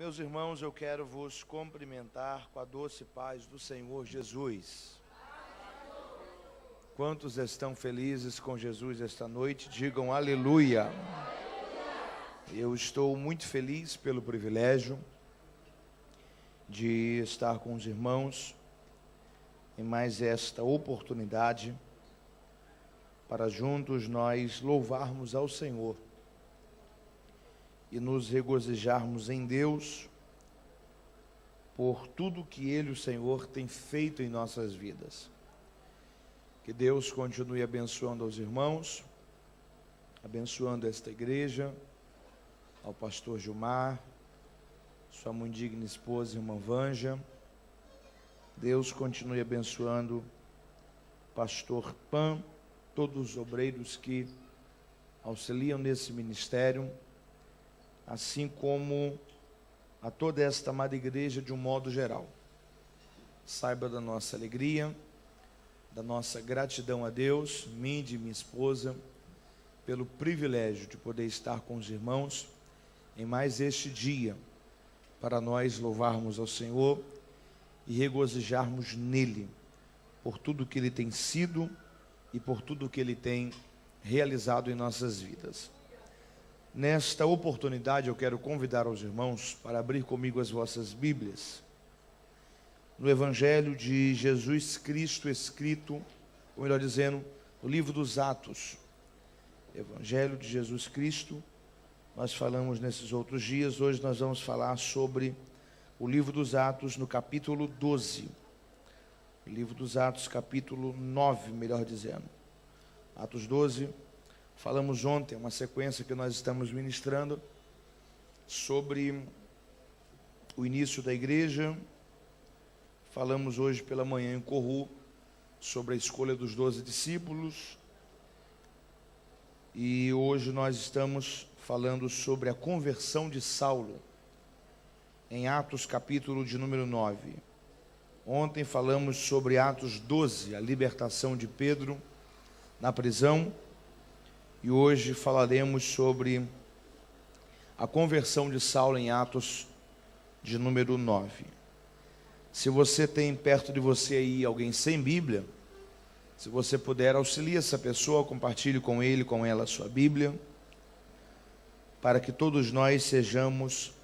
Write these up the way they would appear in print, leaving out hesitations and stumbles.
Meus irmãos, eu quero vos cumprimentar com a doce paz do Senhor Jesus. Quantos estão felizes com Jesus esta noite? Digam aleluia. Eu estou muito feliz pelo privilégio de estar com os irmãos em mais esta oportunidade para juntos nós louvarmos ao Senhor e nos regozijarmos em Deus por tudo que Ele, o Senhor, tem feito em nossas vidas. Que Deus continue abençoando aos irmãos, abençoando esta igreja, ao pastor Gilmar, sua muito digna esposa, irmã Vanja. Deus continue abençoando o pastor Pan, todos os obreiros que auxiliam nesse ministério, assim como a toda esta amada igreja de um modo geral. Saiba da nossa alegria, da nossa gratidão a Deus, mim e de minha esposa, pelo privilégio de poder estar com os irmãos em mais este dia, para nós louvarmos ao Senhor e regozijarmos nele, por tudo que Ele tem sido e por tudo que Ele tem realizado em nossas vidas. Nesta oportunidade eu quero convidar os irmãos para abrir comigo as vossas Bíblias no Evangelho de Jesus Cristo escrito, ou melhor dizendo, no livro dos Atos. Evangelho de Jesus Cristo, nós falamos nesses outros dias, hoje nós vamos falar sobre o livro dos Atos no capítulo 12. O livro dos Atos, capítulo 9, melhor dizendo. Atos 12. Falamos ontem, uma sequência que nós estamos ministrando, sobre o início da igreja. Falamos hoje pela manhã em Corru, sobre a escolha dos 12 discípulos. E hoje nós estamos falando sobre a conversão de Saulo, em Atos capítulo de número 9. Ontem falamos sobre Atos 12, a libertação de Pedro na prisão. E hoje falaremos sobre a conversão de Saulo em Atos de número 9. Se você tem perto de você aí alguém sem Bíblia, se você puder, auxilie essa pessoa, compartilhe com ele, com ela a sua Bíblia, para que todos nós sejamos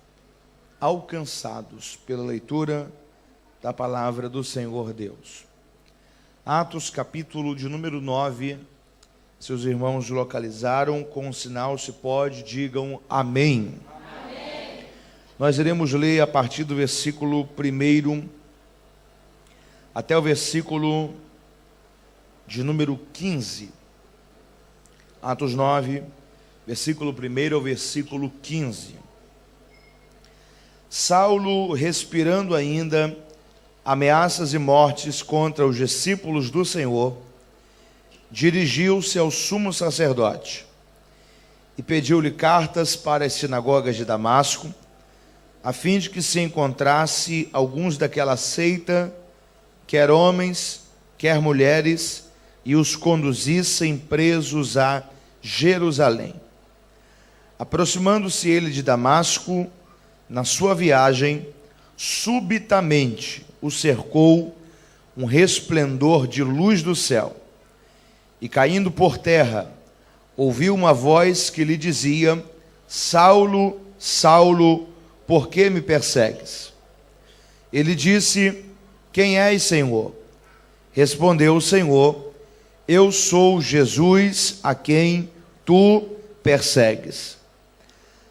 alcançados pela leitura da palavra do Senhor Deus. Atos capítulo de número 9. Se os irmãos localizaram, com um sinal se pode, digam amém. Amém. Nós iremos ler a partir do versículo 1 até o versículo de número 15. Atos 9, versículo 1 ao versículo 15. Saulo, respirando ainda ameaças e mortes contra os discípulos do Senhor, dirigiu-se ao sumo sacerdote e pediu-lhe cartas para as sinagogas de Damasco, a fim de que se encontrasse alguns daquela seita, quer homens, quer mulheres, e os conduzissem presos a Jerusalém. Aproximando-se ele de Damasco, na sua viagem, subitamente o cercou um resplendor de luz do céu. E caindo por terra, ouviu uma voz que lhe dizia: Saulo, Saulo, por que me persegues? Ele disse: Quem és, Senhor? Respondeu o Senhor: Eu sou Jesus, a quem tu persegues.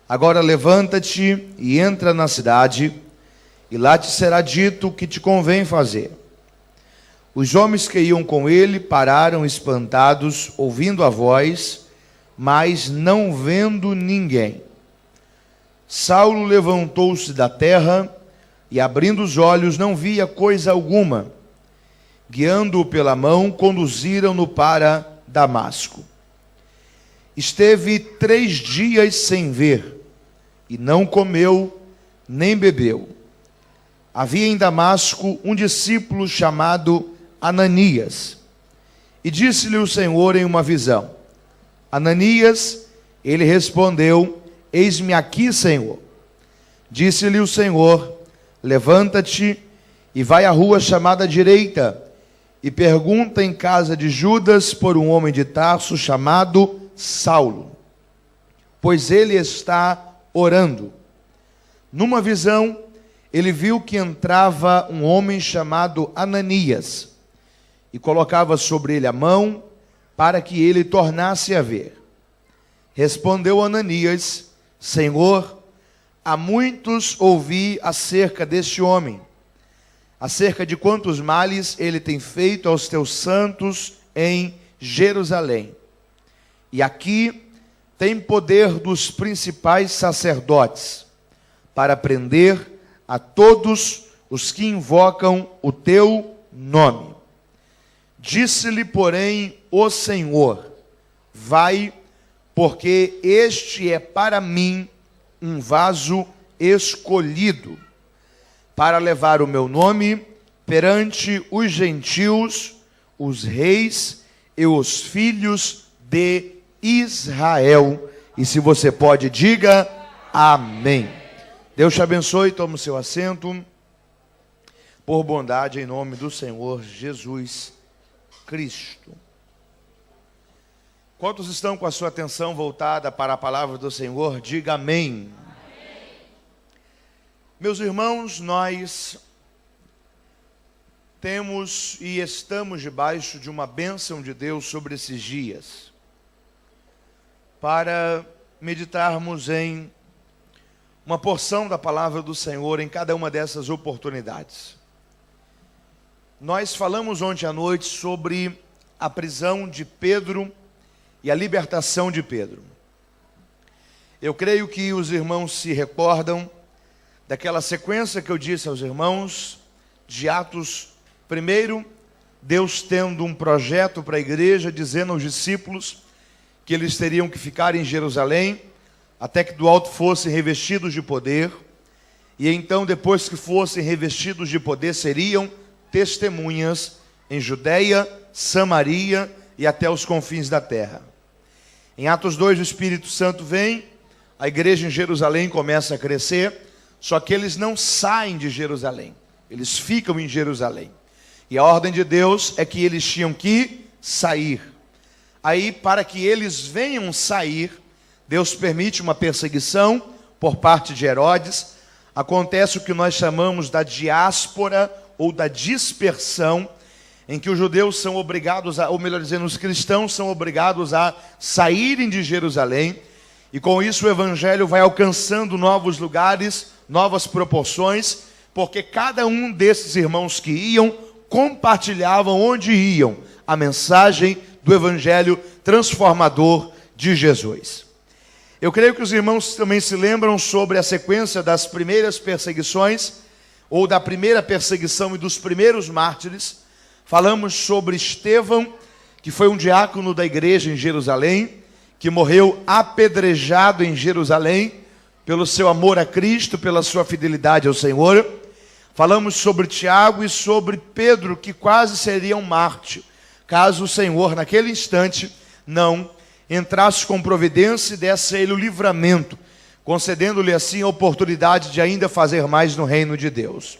Agora levanta-te e entra na cidade, e lá te será dito o que te convém fazer. Os homens que iam com ele pararam espantados, ouvindo a voz, mas não vendo ninguém. Saulo levantou-se da terra e, abrindo os olhos, não via coisa alguma. Guiando-o pela mão, conduziram-no para Damasco. Esteve 3 dias sem ver, e não comeu nem bebeu. Havia em Damasco um discípulo chamado Ananias, e disse-lhe o Senhor em uma visão: Ananias. Ele respondeu: Eis-me aqui, Senhor. Disse-lhe o Senhor: levanta-te e vai à rua chamada direita, e pergunta em casa de Judas por um homem de Tarso chamado Saulo, pois ele está orando. Numa visão, ele viu que entrava um homem chamado Ananias, e colocava sobre ele a mão, para que ele tornasse a ver. Respondeu Ananias: Senhor, há muitos ouvi acerca deste homem, acerca de quantos males ele tem feito aos teus santos em Jerusalém. E aqui tem poder dos principais sacerdotes, para prender a todos os que invocam o teu nome. Disse-lhe, porém, o Senhor: vai, porque este é para mim um vaso escolhido, para levar o meu nome perante os gentios, os reis e os filhos de Israel. E se você pode, diga amém. Deus te abençoe, tome o seu assento, por bondade, em nome do Senhor Jesus Cristo. Quantos estão com a sua atenção voltada para a palavra do Senhor? Diga amém. Amém. Meus irmãos, nós temos e estamos debaixo de uma bênção de Deus sobre esses dias, para meditarmos em uma porção da palavra do Senhor em cada uma dessas oportunidades. Nós falamos ontem à noite sobre a prisão de Pedro e a libertação de Pedro. Eu creio que os irmãos se recordam daquela sequência que eu disse aos irmãos, de Atos 1, Deus tendo um projeto para a igreja, dizendo aos discípulos que eles teriam que ficar em Jerusalém, até que do alto fossem revestidos de poder, e então depois que fossem revestidos de poder, seriam testemunhas em Judeia, Samaria e até os confins da terra. Em Atos 2, o Espírito Santo vem, a igreja em Jerusalém começa a crescer, só que eles não saem de Jerusalém, eles ficam em Jerusalém. E a ordem de Deus é que eles tinham que sair. Aí, para que eles venham sair, Deus permite uma perseguição por parte de Herodes. Acontece o que nós chamamos da diáspora ou da dispersão, em que os judeus são obrigados ou melhor dizendo, os cristãos são obrigados a saírem de Jerusalém, e com isso o evangelho vai alcançando novos lugares, novas proporções, porque cada um desses irmãos que iam, compartilhavam onde iam a mensagem do evangelho transformador de Jesus. Eu creio que os irmãos também se lembram sobre a sequência das primeiras perseguições, ou da primeira perseguição e dos primeiros mártires. Falamos sobre Estevão, que foi um diácono da igreja em Jerusalém, que morreu apedrejado em Jerusalém, pelo seu amor a Cristo, pela sua fidelidade ao Senhor. Falamos sobre Tiago e sobre Pedro, que quase seria um mártir, caso o Senhor, naquele instante, não entrasse com providência e desse a ele o livramento, concedendo-lhe assim a oportunidade de ainda fazer mais no reino de Deus.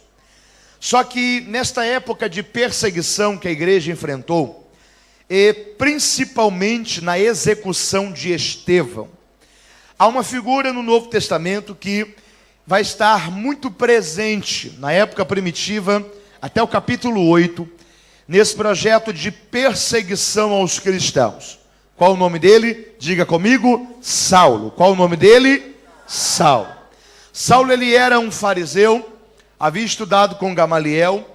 Só que nesta época de perseguição que a igreja enfrentou, e principalmente na execução de Estevão, há uma figura no Novo Testamento que vai estar muito presente na época primitiva, até o capítulo 8, nesse projeto de perseguição aos cristãos. Qual o nome dele? Diga comigo, Saulo. Qual o nome dele? Saulo. Saulo, ele era um fariseu, havia estudado com Gamaliel,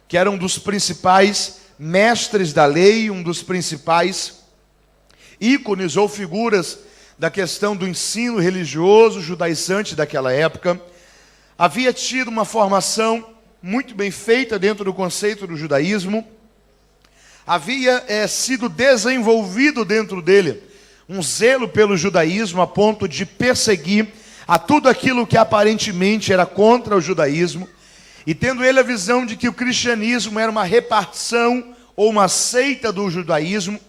que era um dos principais mestres da lei, um dos principais ícones ou figuras da questão do ensino religioso judaizante daquela época. Havia tido uma formação muito bem feita dentro do conceito do judaísmo. Havia sido desenvolvido dentro dele um zelo pelo judaísmo, a ponto de perseguir a tudo aquilo que aparentemente era contra o judaísmo, e tendo ele a visão de que o cristianismo era uma repartição ou uma seita do judaísmo,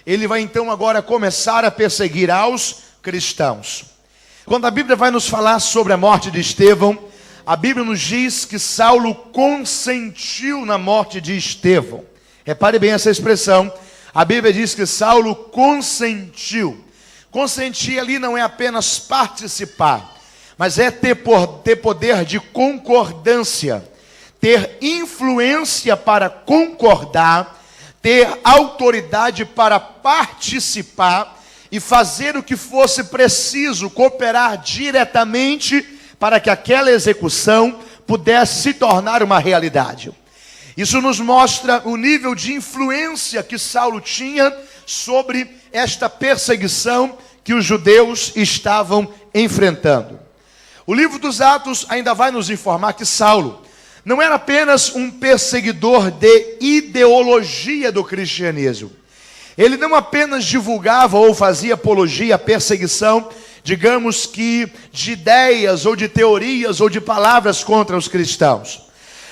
ele vai então agora começar a perseguir aos cristãos. Quando a Bíblia vai nos falar sobre a morte de Estevão, a Bíblia nos diz que Saulo consentiu na morte de Estevão. Repare bem essa expressão. A Bíblia diz que Saulo consentiu. Consentir ali não é apenas participar, mas é ter poder de concordância, ter influência para concordar, ter autoridade para participar e fazer o que fosse preciso, cooperar diretamente para que aquela execução pudesse se tornar uma realidade. Isso nos mostra o nível de influência que Saulo tinha sobre esta perseguição que os judeus estavam enfrentando. O livro dos Atos ainda vai nos informar que Saulo não era apenas um perseguidor de ideologia do cristianismo. Ele não apenas divulgava ou fazia apologia à perseguição, digamos que de ideias ou de teorias ou de palavras contra os cristãos.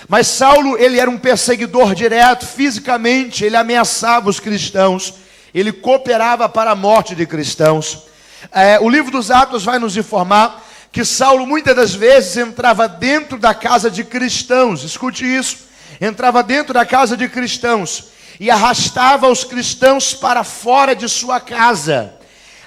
Mas Saulo, ele era um perseguidor direto, fisicamente, ele ameaçava os cristãos, ele cooperava para a morte de cristãos. O livro dos Atos vai nos informar que Saulo muitas das vezes entrava dentro da casa de cristãos, escute isso, entrava dentro da casa de cristãos e arrastava os cristãos para fora de sua casa.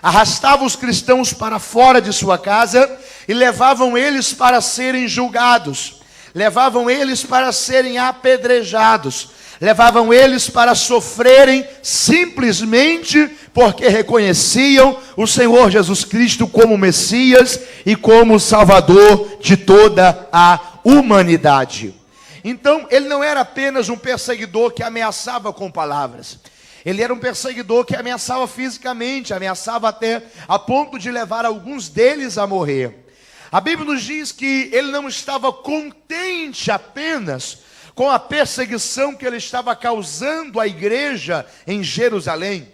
Arrastava os cristãos para fora de sua casa e levavam eles para serem julgados. Levavam eles para serem apedrejados, levavam eles para sofrerem simplesmente porque reconheciam o Senhor Jesus Cristo como Messias e como Salvador de toda a humanidade. Então, ele não era apenas um perseguidor que ameaçava com palavras. Ele era um perseguidor que ameaçava fisicamente, ameaçava até a ponto de levar alguns deles a morrer. A Bíblia nos diz que ele não estava contente apenas com a perseguição que ele estava causando à igreja em Jerusalém.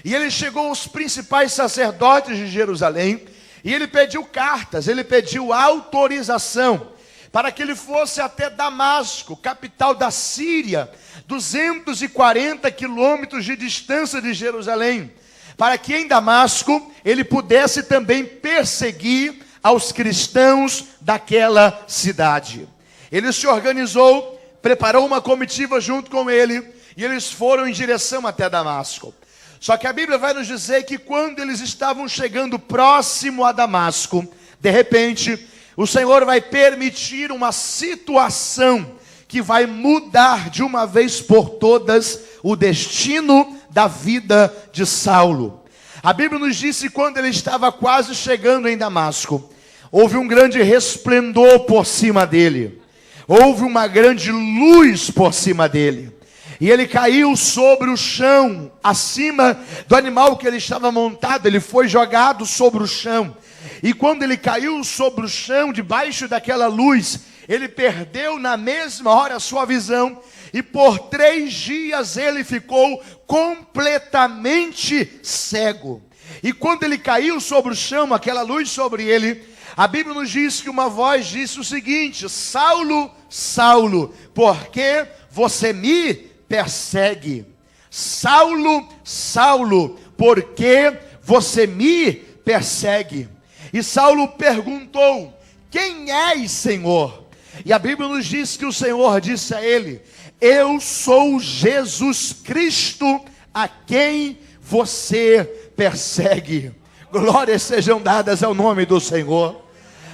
E ele chegou aos principais sacerdotes de Jerusalém e ele pediu cartas, ele pediu autorização para que ele fosse até Damasco, capital da Síria, 240 quilômetros de distância de Jerusalém, para que em Damasco ele pudesse também perseguir aos cristãos daquela cidade. Ele se organizou, preparou uma comitiva junto com ele, e eles foram em direção até Damasco. Só que a Bíblia vai nos dizer que quando eles estavam chegando próximo a Damasco, de repente, o Senhor vai permitir uma situação que vai mudar de uma vez por todas o destino da vida de Saulo. A Bíblia nos disse que quando ele estava quase chegando em Damasco, houve um grande resplendor por cima dele. Houve uma grande luz por cima dele. E ele caiu sobre o chão, acima do animal que ele estava montado. Ele foi jogado sobre o chão. E quando ele caiu sobre o chão, debaixo daquela luz, ele perdeu na mesma hora a sua visão. E por 3 dias ele ficou completamente cego. E quando ele caiu sobre o chão, aquela luz sobre ele, a Bíblia nos diz que uma voz disse o seguinte: Saulo, Saulo, por que você me persegue? Saulo, Saulo, por que você me persegue? E Saulo perguntou: quem és, Senhor? E a Bíblia nos diz que o Senhor disse a ele: eu sou Jesus Cristo, a quem você persegue. Glórias sejam dadas ao nome do Senhor.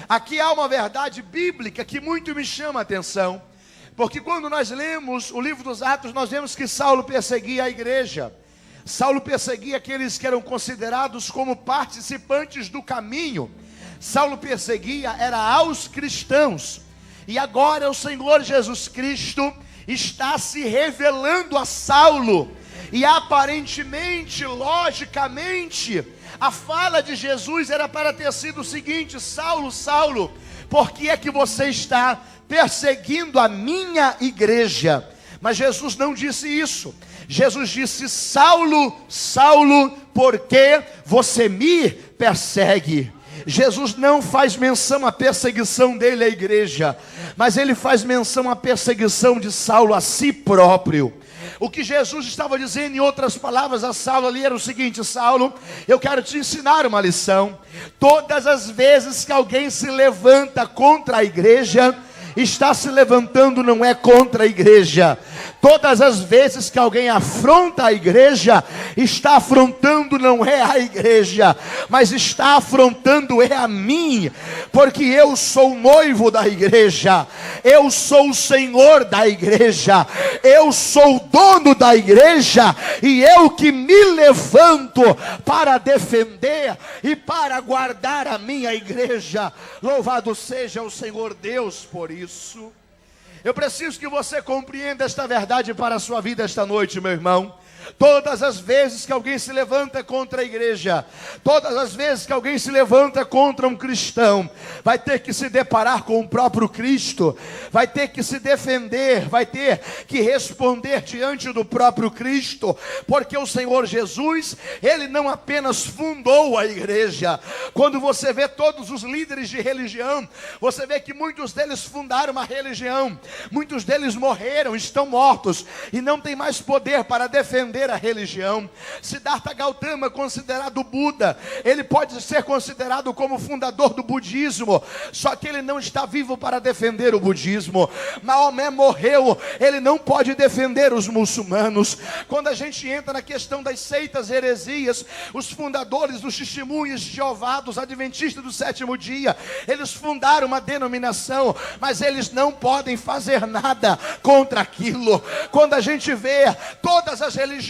Aqui há uma verdade bíblica que muito me chama a atenção, porque quando nós lemos o livro dos Atos, nós vemos que Saulo perseguia a igreja. Saulo perseguia aqueles que eram considerados como participantes do caminho. Saulo perseguia era aos cristãos. E agora o Senhor Jesus Cristo está se revelando a Saulo. E aparentemente, logicamente, a fala de Jesus era para ter sido o seguinte: Saulo, Saulo, por que é que você está perseguindo a minha igreja? Mas Jesus não disse isso. Jesus disse: Saulo, Saulo, por que você me persegue? Jesus não faz menção à perseguição dele à igreja, mas ele faz menção à perseguição de Saulo a si próprio. O que Jesus estava dizendo, em outras palavras, a Saulo ali era o seguinte: Saulo, eu quero te ensinar uma lição. Todas as vezes que alguém se levanta contra a igreja, está se levantando não é contra a igreja. Todas as vezes que alguém afronta a igreja, está afrontando não é a igreja, mas está afrontando é a mim, porque eu sou o noivo da igreja, eu sou o Senhor da igreja, eu sou o dono da igreja, e eu que me levanto para defender e para guardar a minha igreja. Louvado seja o Senhor Deus por isso. Eu preciso que você compreenda esta verdade para a sua vida esta noite, meu irmão. Todas as vezes que alguém se levanta contra a igreja, todas as vezes que alguém se levanta contra um cristão, vai ter que se deparar com o próprio Cristo, vai ter que se defender, vai ter que responder diante do próprio Cristo, porque o Senhor Jesus, Ele não apenas fundou a igreja. Quando você vê todos os líderes de religião, você vê que muitos deles fundaram uma religião, muitos deles morreram, estão mortos, e não tem mais poder para defender a religião. Siddhartha Gautama, considerado Buda, ele pode ser considerado como fundador do budismo, só que ele não está vivo para defender o budismo. Maomé morreu, ele não pode defender os muçulmanos. Quando a gente entra na questão das seitas e heresias, os fundadores dos testemunhos de Jeová, dos adventistas do sétimo dia, eles fundaram uma denominação, mas eles não podem fazer nada contra aquilo. Quando a gente vê todas as religiões,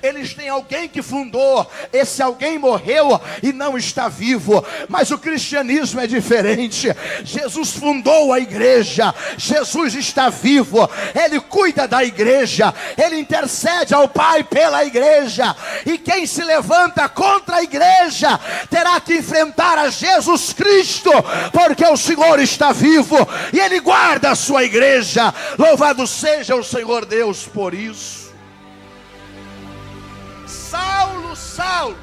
eles têm alguém que fundou, esse alguém morreu e não está vivo, mas o cristianismo é diferente. Jesus fundou a igreja, Jesus está vivo, Ele cuida da igreja, Ele intercede ao Pai pela igreja, e quem se levanta contra a igreja terá que enfrentar a Jesus Cristo, porque o Senhor está vivo e Ele guarda a sua igreja. Louvado seja o Senhor Deus por isso. Saulo, Saulo,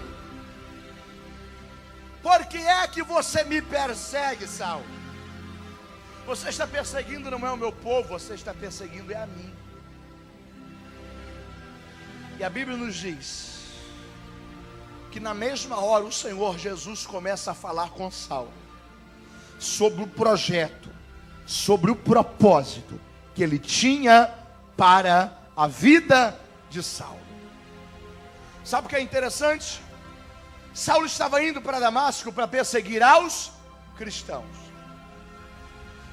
por que é que você me persegue, Saulo? Você está perseguindo não é o meu povo, você está perseguindo é a mim. E a Bíblia nos diz que na mesma hora o Senhor Jesus começa a falar com Saulo sobre o projeto, sobre o propósito que ele tinha para a vida de Saulo. Sabe o que é interessante? Saulo estava indo para Damasco para perseguir aos cristãos.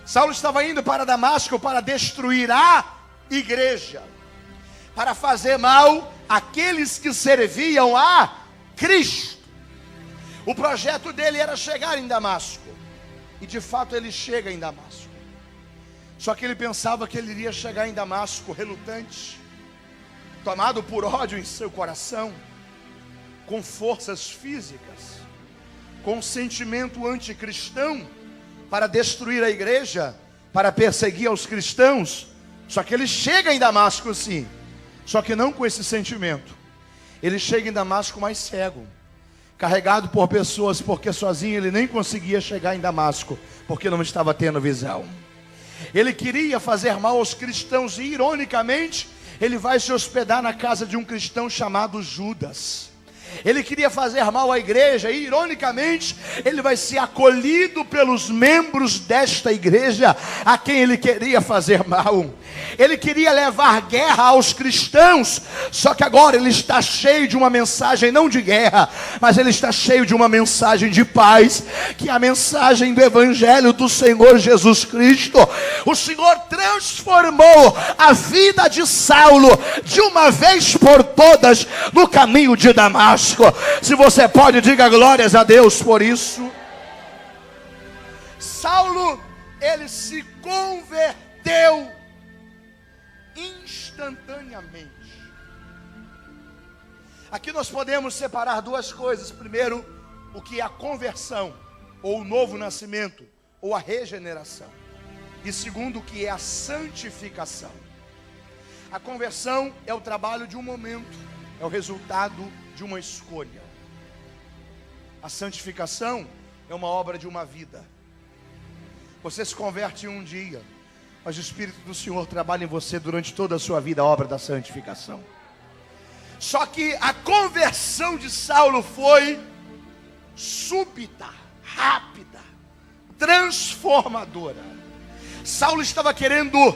Saulo estava indo para Damasco para destruir a igreja, para fazer mal àqueles que serviam a Cristo. O projeto dele era chegar em Damasco, e de fato ele chega em Damasco. Só que ele pensava que ele iria chegar em Damasco relutante, tomado por ódio em seu coração, com forças físicas, com um sentimento anticristão, para destruir a igreja, para perseguir aos cristãos. Só que ele chega em Damasco sim, só que não com esse sentimento. Ele chega em Damasco mais cego, carregado por pessoas, porque sozinho ele nem conseguia chegar em Damasco, porque não estava tendo visão. Ele queria fazer mal aos cristãos, e ironicamente ele vai se hospedar na casa de um cristão chamado Judas. Ele queria fazer mal à igreja, e ironicamente ele vai ser acolhido pelos membros desta igreja a quem ele queria fazer mal. Ele queria levar guerra aos cristãos, só que agora ele está cheio de uma mensagem não de guerra, mas ele está cheio de uma mensagem de paz, que é a mensagem do evangelho do Senhor Jesus Cristo. O Senhor transformou a vida de Saulo de uma vez por todas no caminho de Damasco. Se você pode, diga glórias a Deus por isso. Saulo, ele se converteu instantaneamente. Aqui nós podemos separar duas coisas. Primeiro, o que é a conversão, ou o novo nascimento, ou a regeneração. E segundo, o que é a santificação. A conversão é o trabalho de um momento, é o resultado de uma escolha. A santificação é uma obra de uma vida. Você se converte em um dia, Mas o Espírito do Senhor trabalha em você durante toda a sua vida, a obra da santificação. Só que a conversão de Saulo foi súbita, rápida, transformadora. Saulo estava querendo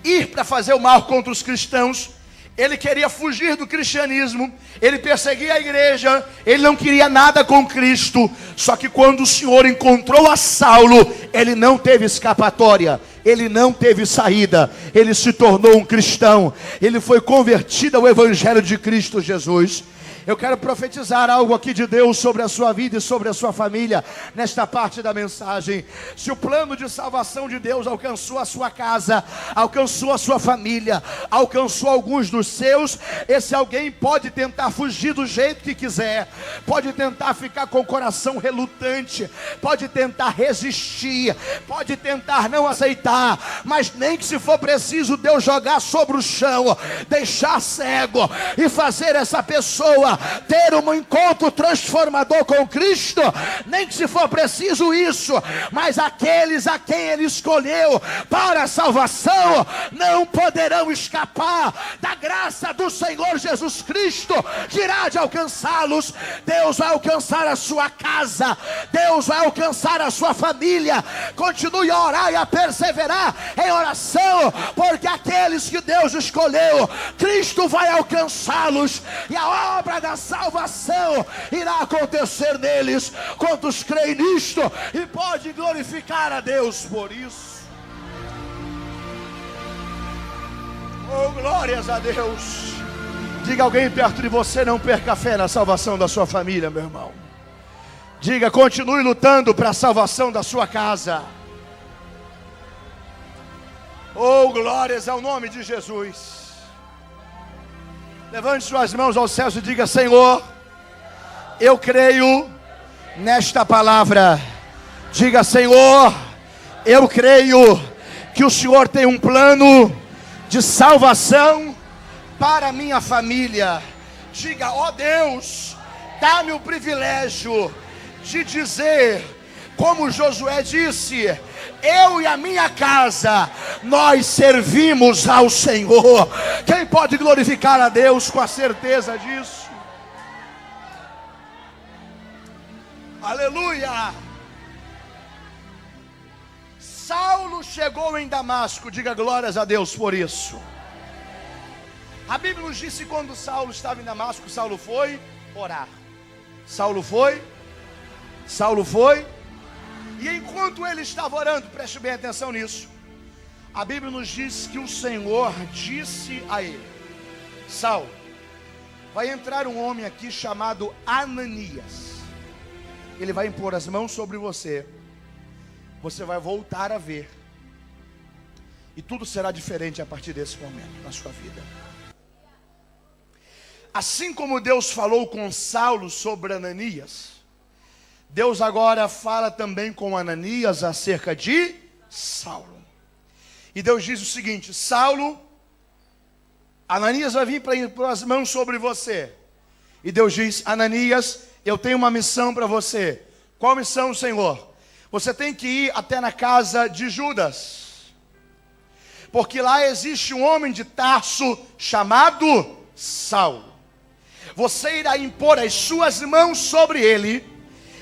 ir para fazer o mal contra os cristãos. Ele queria fugir do cristianismo, ele perseguia a igreja, ele não queria nada com Cristo. Só que quando o Senhor encontrou a Saulo, ele não teve escapatória, ele não teve saída. Ele se tornou um cristão, ele foi convertido ao Evangelho de Cristo Jesus. Eu quero profetizar algo aqui de Deus sobre a sua vida e sobre a sua família, nesta parte da mensagem. Se o plano de salvação de Deus alcançou a sua casa, alcançou a sua família, alcançou alguns dos seus, esse alguém pode tentar fugir do jeito que quiser, pode tentar ficar com o coração relutante, pode tentar resistir, pode tentar não aceitar, mas nem que se for preciso Deus jogar sobre o chão, deixar cego e fazer essa pessoa ter um encontro transformador com Cristo, nem que se for preciso isso, mas aqueles a quem Ele escolheu para a salvação, não poderão escapar da graça do Senhor Jesus Cristo, que irá de alcançá-los. Deus vai alcançar a sua casa, Deus vai alcançar a sua família. Continue a orar e a perseverar em oração, porque aqueles que Deus escolheu, Cristo vai alcançá-los, e a obra da salvação irá acontecer neles. Quantos creem nisto e pode glorificar a Deus por isso? Oh, glórias a Deus. Diga a alguém perto de você: não perca a fé na salvação da sua família, meu irmão. Diga: continue lutando para a salvação da sua casa. Oh, glórias ao nome de Jesus. Levante suas mãos aos céus e diga: Senhor, eu creio nesta palavra. Diga: Senhor, eu creio que o Senhor tem um plano de salvação para a minha família. Diga: ó Deus, dá-me o privilégio de dizer, como Josué disse: eu e a minha casa, nós servimos ao Senhor. Quem pode glorificar a Deus com a certeza disso? Aleluia! Saulo chegou em Damasco. Diga glórias a Deus por isso. A Bíblia nos disse que quando Saulo estava em Damasco, Saulo foi orar. Saulo foi. E enquanto ele estava orando, preste bem atenção nisso, a Bíblia nos diz que o Senhor disse a ele: Saulo, vai entrar um homem aqui chamado Ananias. Ele vai impor as mãos sobre você. Você vai voltar a ver. E tudo será diferente a partir desse momento na sua vida. Assim como Deus falou com Saulo sobre Ananias, Deus agora fala também com Ananias acerca de Saulo. E Deus diz o seguinte: Saulo, Ananias vai vir para impor as mãos sobre você. E Deus diz: Ananias, eu tenho uma missão para você. Qual missão, Senhor? Você tem que ir até na casa de Judas, porque lá existe um homem de Tarso chamado Saulo. Você irá impor as suas mãos sobre ele,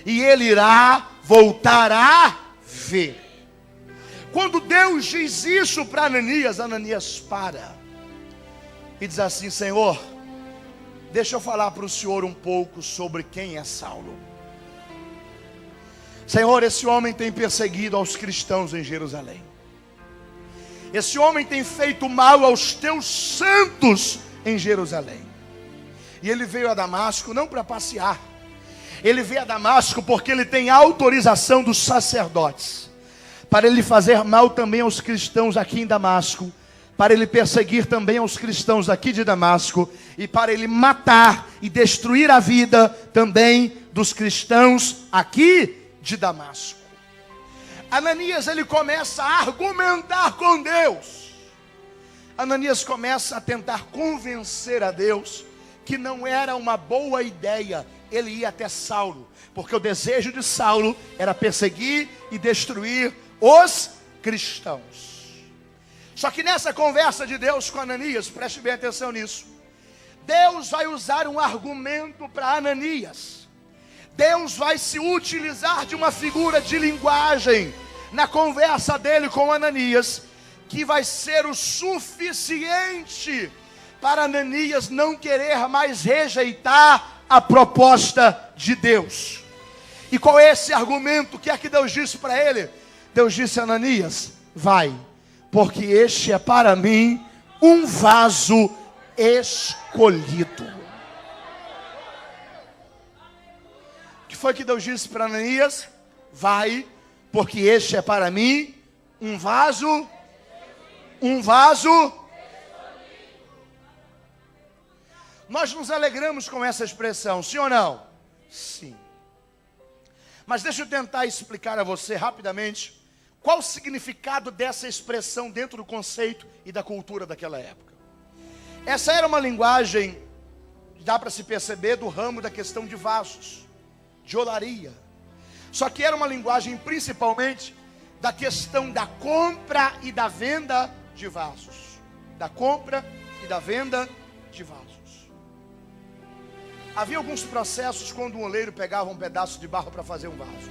e ele irá voltar a ver. Quando Deus diz isso para Ananias, Ananias para e diz assim: Senhor, deixa eu falar para o Senhor um pouco sobre quem é Saulo. Senhor, esse homem tem perseguido aos cristãos em Jerusalém. Esse homem tem feito mal aos teus santos em Jerusalém. E ele veio a Damasco não para passear. Ele veio a Damasco porque ele tem autorização dos sacerdotes para ele fazer mal também aos cristãos aqui em Damasco, para ele perseguir também aos cristãos aqui de Damasco, e para ele matar e destruir a vida também dos cristãos aqui de Damasco. Ananias, ele começa a argumentar com Deus. Ananias começa a tentar convencer a Deus que não era uma boa ideia ele ir até Saulo, porque o desejo de Saulo era perseguir e destruir os cristãos. Só que nessa conversa de Deus com Ananias, preste bem atenção nisso, Deus vai usar um argumento para Ananias. Deus vai se utilizar de uma figura de linguagem na conversa dele com Ananias, que vai ser o suficiente para Ananias não querer mais rejeitar a proposta de Deus. E qual é esse argumento? O que é que Deus disse para ele? Deus disse a Ananias: vai, porque este é para mim um vaso escolhido. O que foi que Deus disse para Ananias? Vai, porque este é para mim um vaso. Nós nos alegramos com essa expressão, sim ou não? Sim. Mas deixa eu tentar explicar a você rapidamente qual o significado dessa expressão dentro do conceito e da cultura daquela época. Essa era uma linguagem, dá para se perceber, do ramo da questão de vasos, de olaria. Só que era uma linguagem principalmente da questão da compra e da venda de vasos. Da compra e da venda de vasos. Havia alguns processos quando um oleiro pegava um pedaço de barro para fazer um vaso.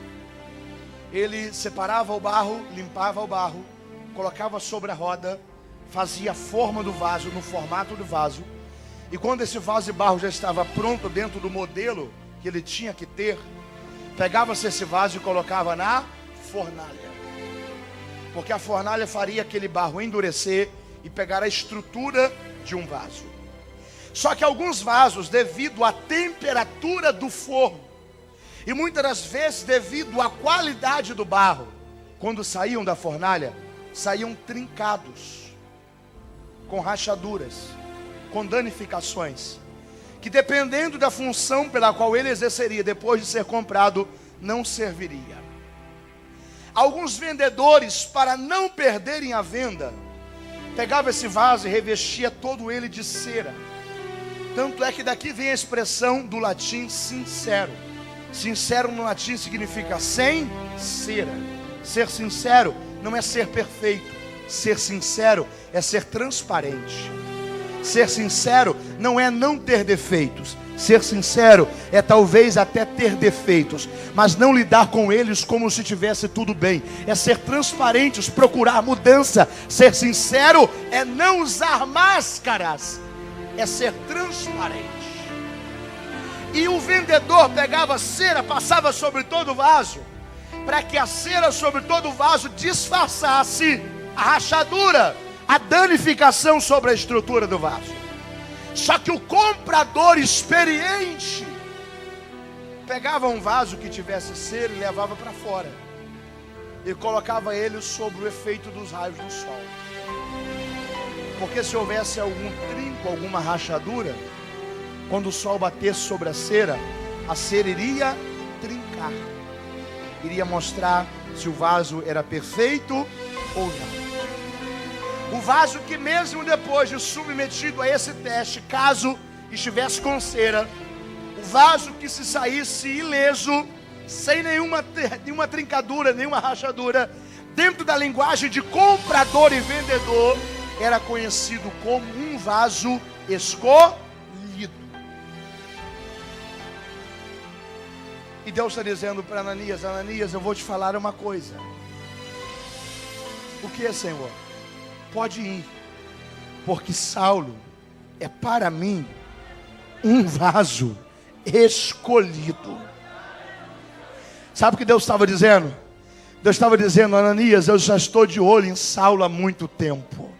Ele separava o barro, limpava o barro, colocava sobre a roda, fazia a forma do vaso, no formato do vaso. E quando esse vaso de barro já estava pronto dentro do modelo que ele tinha que ter, pegava-se esse vaso e colocava na fornalha. Porque a fornalha faria aquele barro endurecer e pegar a estrutura de um vaso. Só que alguns vasos, devido à temperatura do forno, e muitas das vezes devido à qualidade do barro, quando saíam da fornalha, saíam trincados, com rachaduras, com danificações, que dependendo da função pela qual ele exerceria depois de ser comprado, não serviria. Alguns vendedores, para não perderem a venda, pegavam esse vaso e revestia todo ele de cera. Tanto é que daqui vem a expressão do latim sincero. Sincero no latim significa sem cera. Ser sincero não é ser perfeito. Ser sincero é ser transparente. Ser sincero não é não ter defeitos. Ser sincero é talvez até ter defeitos, mas não lidar com eles como se tivesse tudo bem. É ser transparentes, procurar mudança. Ser sincero é não usar máscaras, é ser transparente. E o vendedor pegava cera, passava sobre todo o vaso, para que a cera sobre todo o vaso disfarçasse a rachadura, a danificação sobre a estrutura do vaso. Só que o comprador experiente pegava um vaso que tivesse cera e levava para fora, e colocava ele sob o efeito dos raios do sol. Porque se houvesse algum trinco, alguma rachadura, quando o sol batesse sobre a cera iria trincar, iria mostrar se o vaso era perfeito ou não. O vaso que mesmo depois de submetido a esse teste, caso estivesse com cera, o vaso que se saísse ileso, sem nenhuma trincadura, nenhuma rachadura, dentro da linguagem de comprador e vendedor, era conhecido como um vaso escolhido. E Deus está dizendo para Ananias: Ananias, eu vou te falar uma coisa. O que é, Senhor? Pode ir, porque Saulo é para mim um vaso escolhido. Sabe o que Deus estava dizendo? Deus estava dizendo: Ananias, eu já estou de olho em Saulo há muito tempo.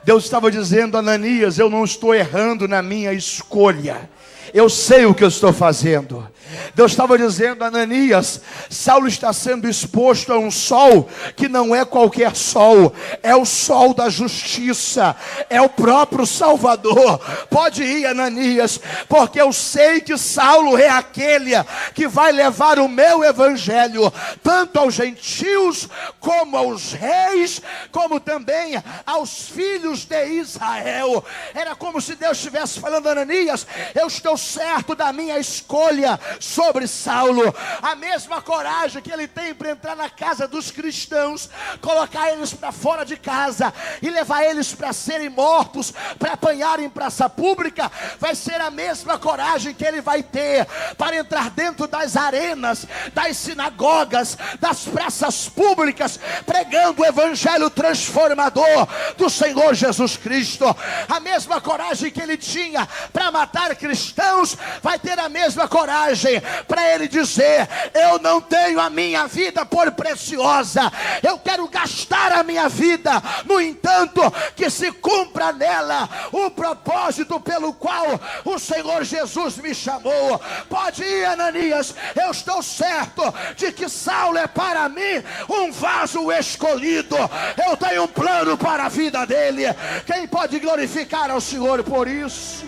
Deus estava dizendo: Ananias, eu não estou errando na minha escolha. Eu sei o que eu estou fazendo. Deus estava dizendo: Ananias, Saulo está sendo exposto a um sol que não é qualquer sol, é o sol da justiça, é o próprio Salvador. Pode ir, Ananias, porque eu sei que Saulo é aquele que vai levar o meu evangelho tanto aos gentios como aos reis, como também aos filhos de Israel. Era como se Deus estivesse falando: Ananias, eu estou certo da minha escolha sobre Saulo. A mesma coragem que ele tem para entrar na casa dos cristãos, colocar eles para fora de casa e levar eles para serem mortos, para apanhar em praça pública, vai ser a mesma coragem que ele vai ter para entrar dentro das arenas, das sinagogas, das praças públicas, pregando o evangelho transformador do Senhor Jesus Cristo. A mesma coragem que ele tinha para matar cristãos, vai ter a mesma coragem para ele dizer: eu não tenho a minha vida por preciosa, eu quero gastar a minha vida, no entanto, que se cumpra nela o propósito pelo qual o Senhor Jesus me chamou. Pode ir, Ananias, eu estou certo de que Saulo é para mim um vaso escolhido, eu tenho um plano para a vida dele. Quem pode glorificar ao Senhor por isso?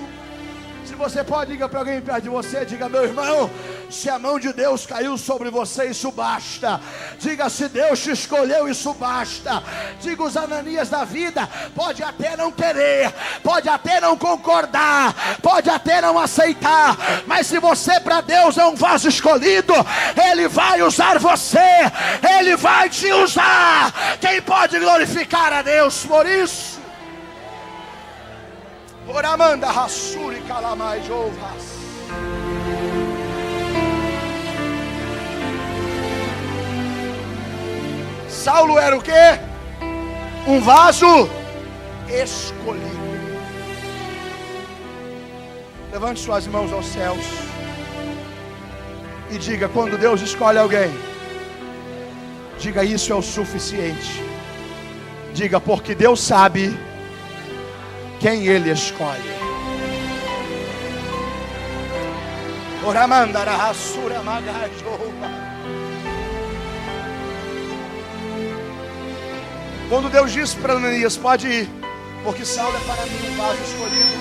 Se você pode, diga para alguém perto de você, diga: meu irmão, se a mão de Deus caiu sobre você, isso basta. Diga: se Deus te escolheu, isso basta. Diga: os Ananias da vida, pode até não querer, pode até não concordar, pode até não aceitar, mas se você para Deus é um vaso escolhido, Ele vai usar você, Ele vai te usar. Quem pode glorificar a Deus por isso? Oramanda Hassuri Kalamai Jovas. Saulo era o quê? Um vaso escolhido. Levante suas mãos aos céus e diga: quando Deus escolhe alguém, diga: isso é o suficiente. Diga: porque Deus sabe quem Ele escolhe. Quando Deus disse para Ananias: pode ir, porque Saulo é para mim um vaso escolhido,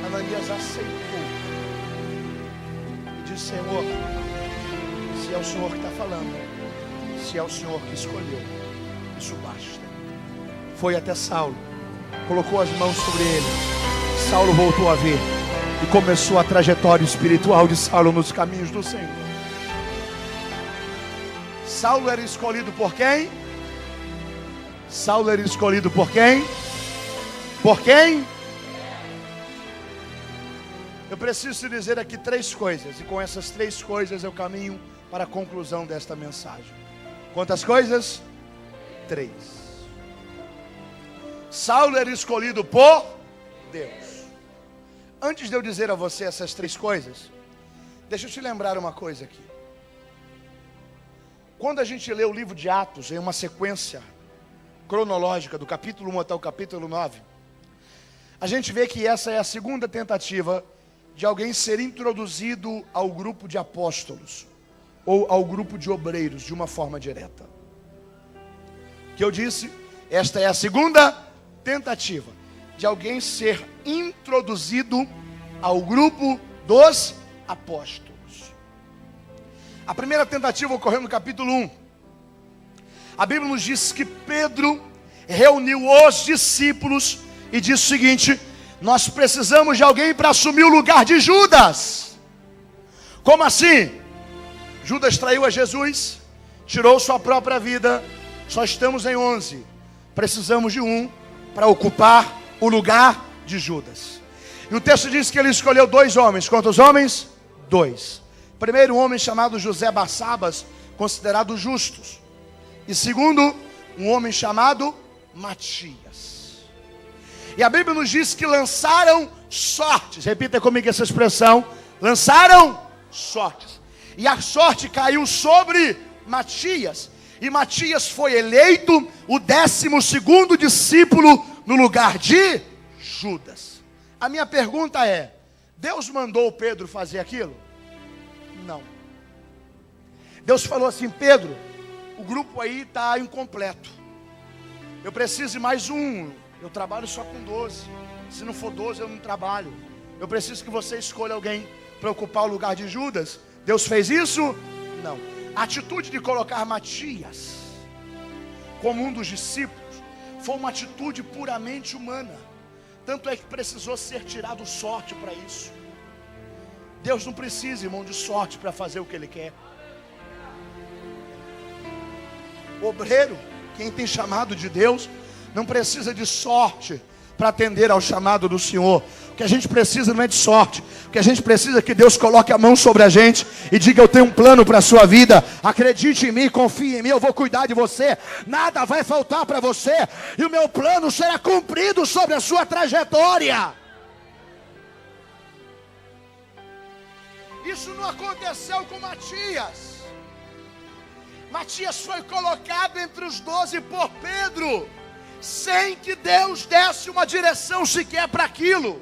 Ananias aceitou e disse: Senhor, se é o Senhor que está falando, se é o Senhor que escolheu, isso basta. Foi até Saulo, colocou as mãos sobre ele. Saulo voltou a ver e começou a trajetória espiritual de Saulo nos caminhos do Senhor. Saulo era escolhido por quem? Saulo era escolhido por quem? Por quem? Eu preciso te dizer aqui 3 coisas, e com essas 3 coisas eu caminho para a conclusão desta mensagem. Quantas coisas? 3. Saulo era escolhido por Deus. Antes de eu dizer a você essas 3 coisas, deixa eu te lembrar uma coisa aqui. Quando a gente lê o livro de Atos em uma sequência cronológica, do capítulo 1 até o capítulo 9, a gente vê que essa é a segunda tentativa de alguém ser introduzido ao grupo de apóstolos, ou ao grupo de obreiros, de uma forma direta. O que eu disse? Esta é a segunda tentativa de alguém ser introduzido ao grupo dos apóstolos. A primeira tentativa ocorreu no capítulo 1. A Bíblia nos diz que Pedro reuniu os discípulos e disse o seguinte: nós precisamos de alguém para assumir o lugar de Judas. Como assim? Judas traiu a Jesus, tirou sua própria vida, só estamos em 11. Precisamos de um para ocupar o lugar de Judas. E o texto diz que ele escolheu 2 homens. Quantos homens? 2. Primeiro, um homem chamado José Barsabas, considerado justos. E segundo, um homem chamado Matias. E a Bíblia nos diz que lançaram sortes. Repita comigo essa expressão: lançaram sortes. E a sorte caiu sobre Matias. E Matias foi eleito o 12º discípulo no lugar de Judas. A minha pergunta é: Deus mandou Pedro fazer aquilo? Não. Deus falou assim: Pedro, o grupo aí está incompleto. Eu preciso de mais um. Eu trabalho só com 12. Se não for 12, eu não trabalho. Eu preciso que você escolha alguém para ocupar o lugar de Judas. Deus fez isso? Não. A atitude de colocar Matias como um dos discípulos foi uma atitude puramente humana. Tanto é que precisou ser tirado sorte para isso. Deus não precisa, irmão, de sorte para fazer o que Ele quer. O obreiro, quem tem chamado de Deus, não precisa de sorte para atender ao chamado do Senhor. O que a gente precisa não é de sorte. O que a gente precisa é que Deus coloque a mão sobre a gente e diga: eu tenho um plano para a sua vida. Acredite em mim, confie em mim, eu vou cuidar de você. Nada vai faltar para você. E o meu plano será cumprido sobre a sua trajetória. Isso não aconteceu com Matias. Matias foi colocado entre os 12 por Pedro, sem que Deus desse uma direção sequer para aquilo.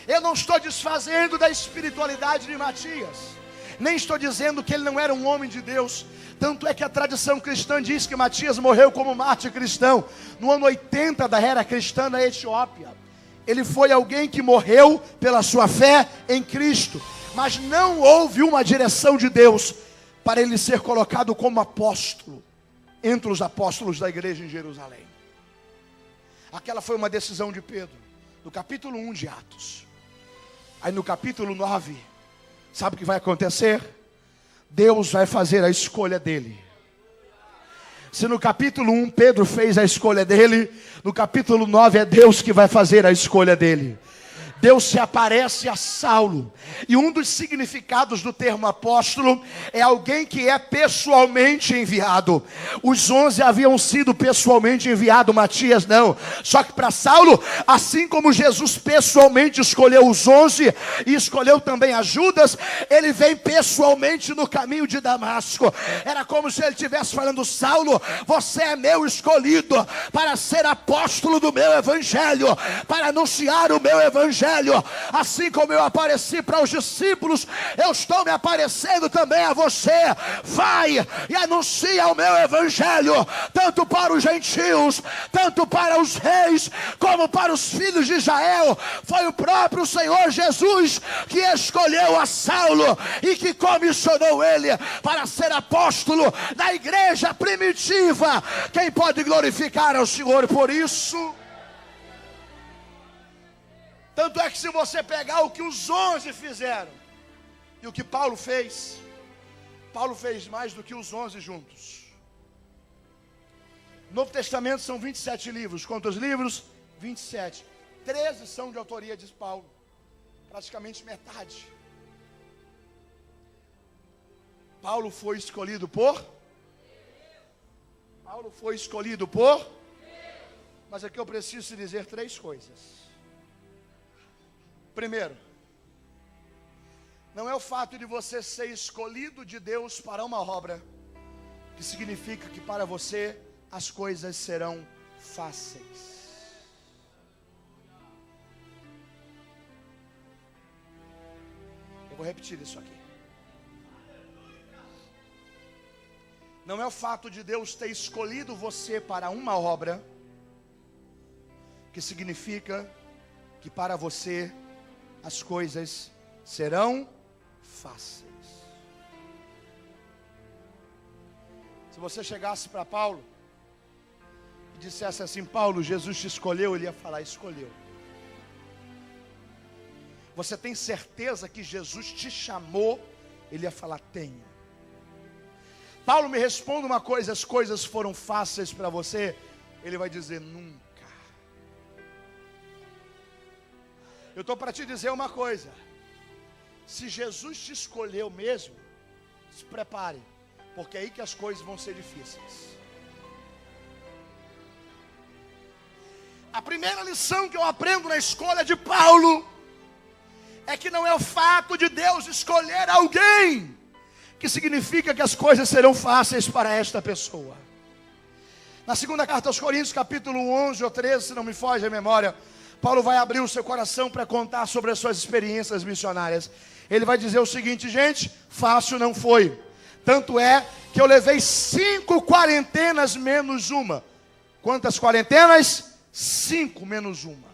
Eu não estou desfazendo da espiritualidade de Matias, nem estou dizendo que ele não era um homem de Deus. Tanto é que a tradição cristã diz que Matias morreu como mártir cristão no ano 80 da era cristã na Etiópia. Ele foi alguém que morreu pela sua fé em Cristo, mas não houve uma direção de Deus para ele ser colocado como apóstolo entre os apóstolos da igreja em Jerusalém. Aquela foi uma decisão de Pedro, no capítulo 1 de Atos. Aí no capítulo 9, sabe o que vai acontecer? Deus vai fazer a escolha dele. Se no capítulo 1 Pedro fez a escolha dele, no capítulo 9 é Deus que vai fazer a escolha dele. Deus se aparece a Saulo, e um dos significados do termo apóstolo é alguém que é pessoalmente enviado. Os 11 haviam sido pessoalmente enviados, Matias não. Só que para Saulo, assim como Jesus pessoalmente escolheu os 11 e escolheu também a Judas, ele vem pessoalmente no caminho de Damasco. Era como se ele estivesse falando: Saulo, você é meu escolhido para ser apóstolo do meu evangelho, para anunciar o meu evangelho. Assim como eu apareci para os discípulos, eu estou me aparecendo também a você. Vai e anuncia o meu evangelho, tanto para os gentios, tanto para os reis, como para os filhos de Israel. Foi o próprio Senhor Jesus que escolheu a Saulo e que comissionou ele para ser apóstolo da igreja primitiva. Quem pode glorificar ao Senhor por isso? Tanto é que se você pegar o que os 11 fizeram e o que Paulo fez mais do que os 11 juntos. No Novo Testamento são 27 livros. Quantos livros? 27. 13 são de autoria de Paulo. Praticamente metade. Paulo foi escolhido por? Mas aqui eu preciso dizer 3 coisas. Primeiro, não é o fato de você ser escolhido de Deus para uma obra que significa que para você as coisas serão fáceis. Eu vou repetir isso aqui. Não é o fato de Deus ter escolhido você para uma obra que significa que para você as coisas serão fáceis. Se você chegasse para Paulo e dissesse assim: Paulo, Jesus te escolheu, ele ia falar: escolheu. Você tem certeza que Jesus te chamou? Ele ia falar: tenho. Paulo, me responda uma coisa: as coisas foram fáceis para você? Ele vai dizer: nunca. Eu estou para te dizer uma coisa: se Jesus te escolheu mesmo, se prepare, porque é aí que as coisas vão ser difíceis. A primeira lição que eu aprendo na escolha de Paulo é que não é o fato de Deus escolher alguém que significa que as coisas serão fáceis para esta pessoa. Na segunda carta aos Coríntios, capítulo 11 ou 13, se não me foge a memória, Paulo vai abrir o seu coração para contar sobre as suas experiências missionárias. Ele vai dizer o seguinte: gente, fácil não foi. Tanto é que eu levei 5 quarentenas menos uma. Quantas quarentenas? 5 menos uma.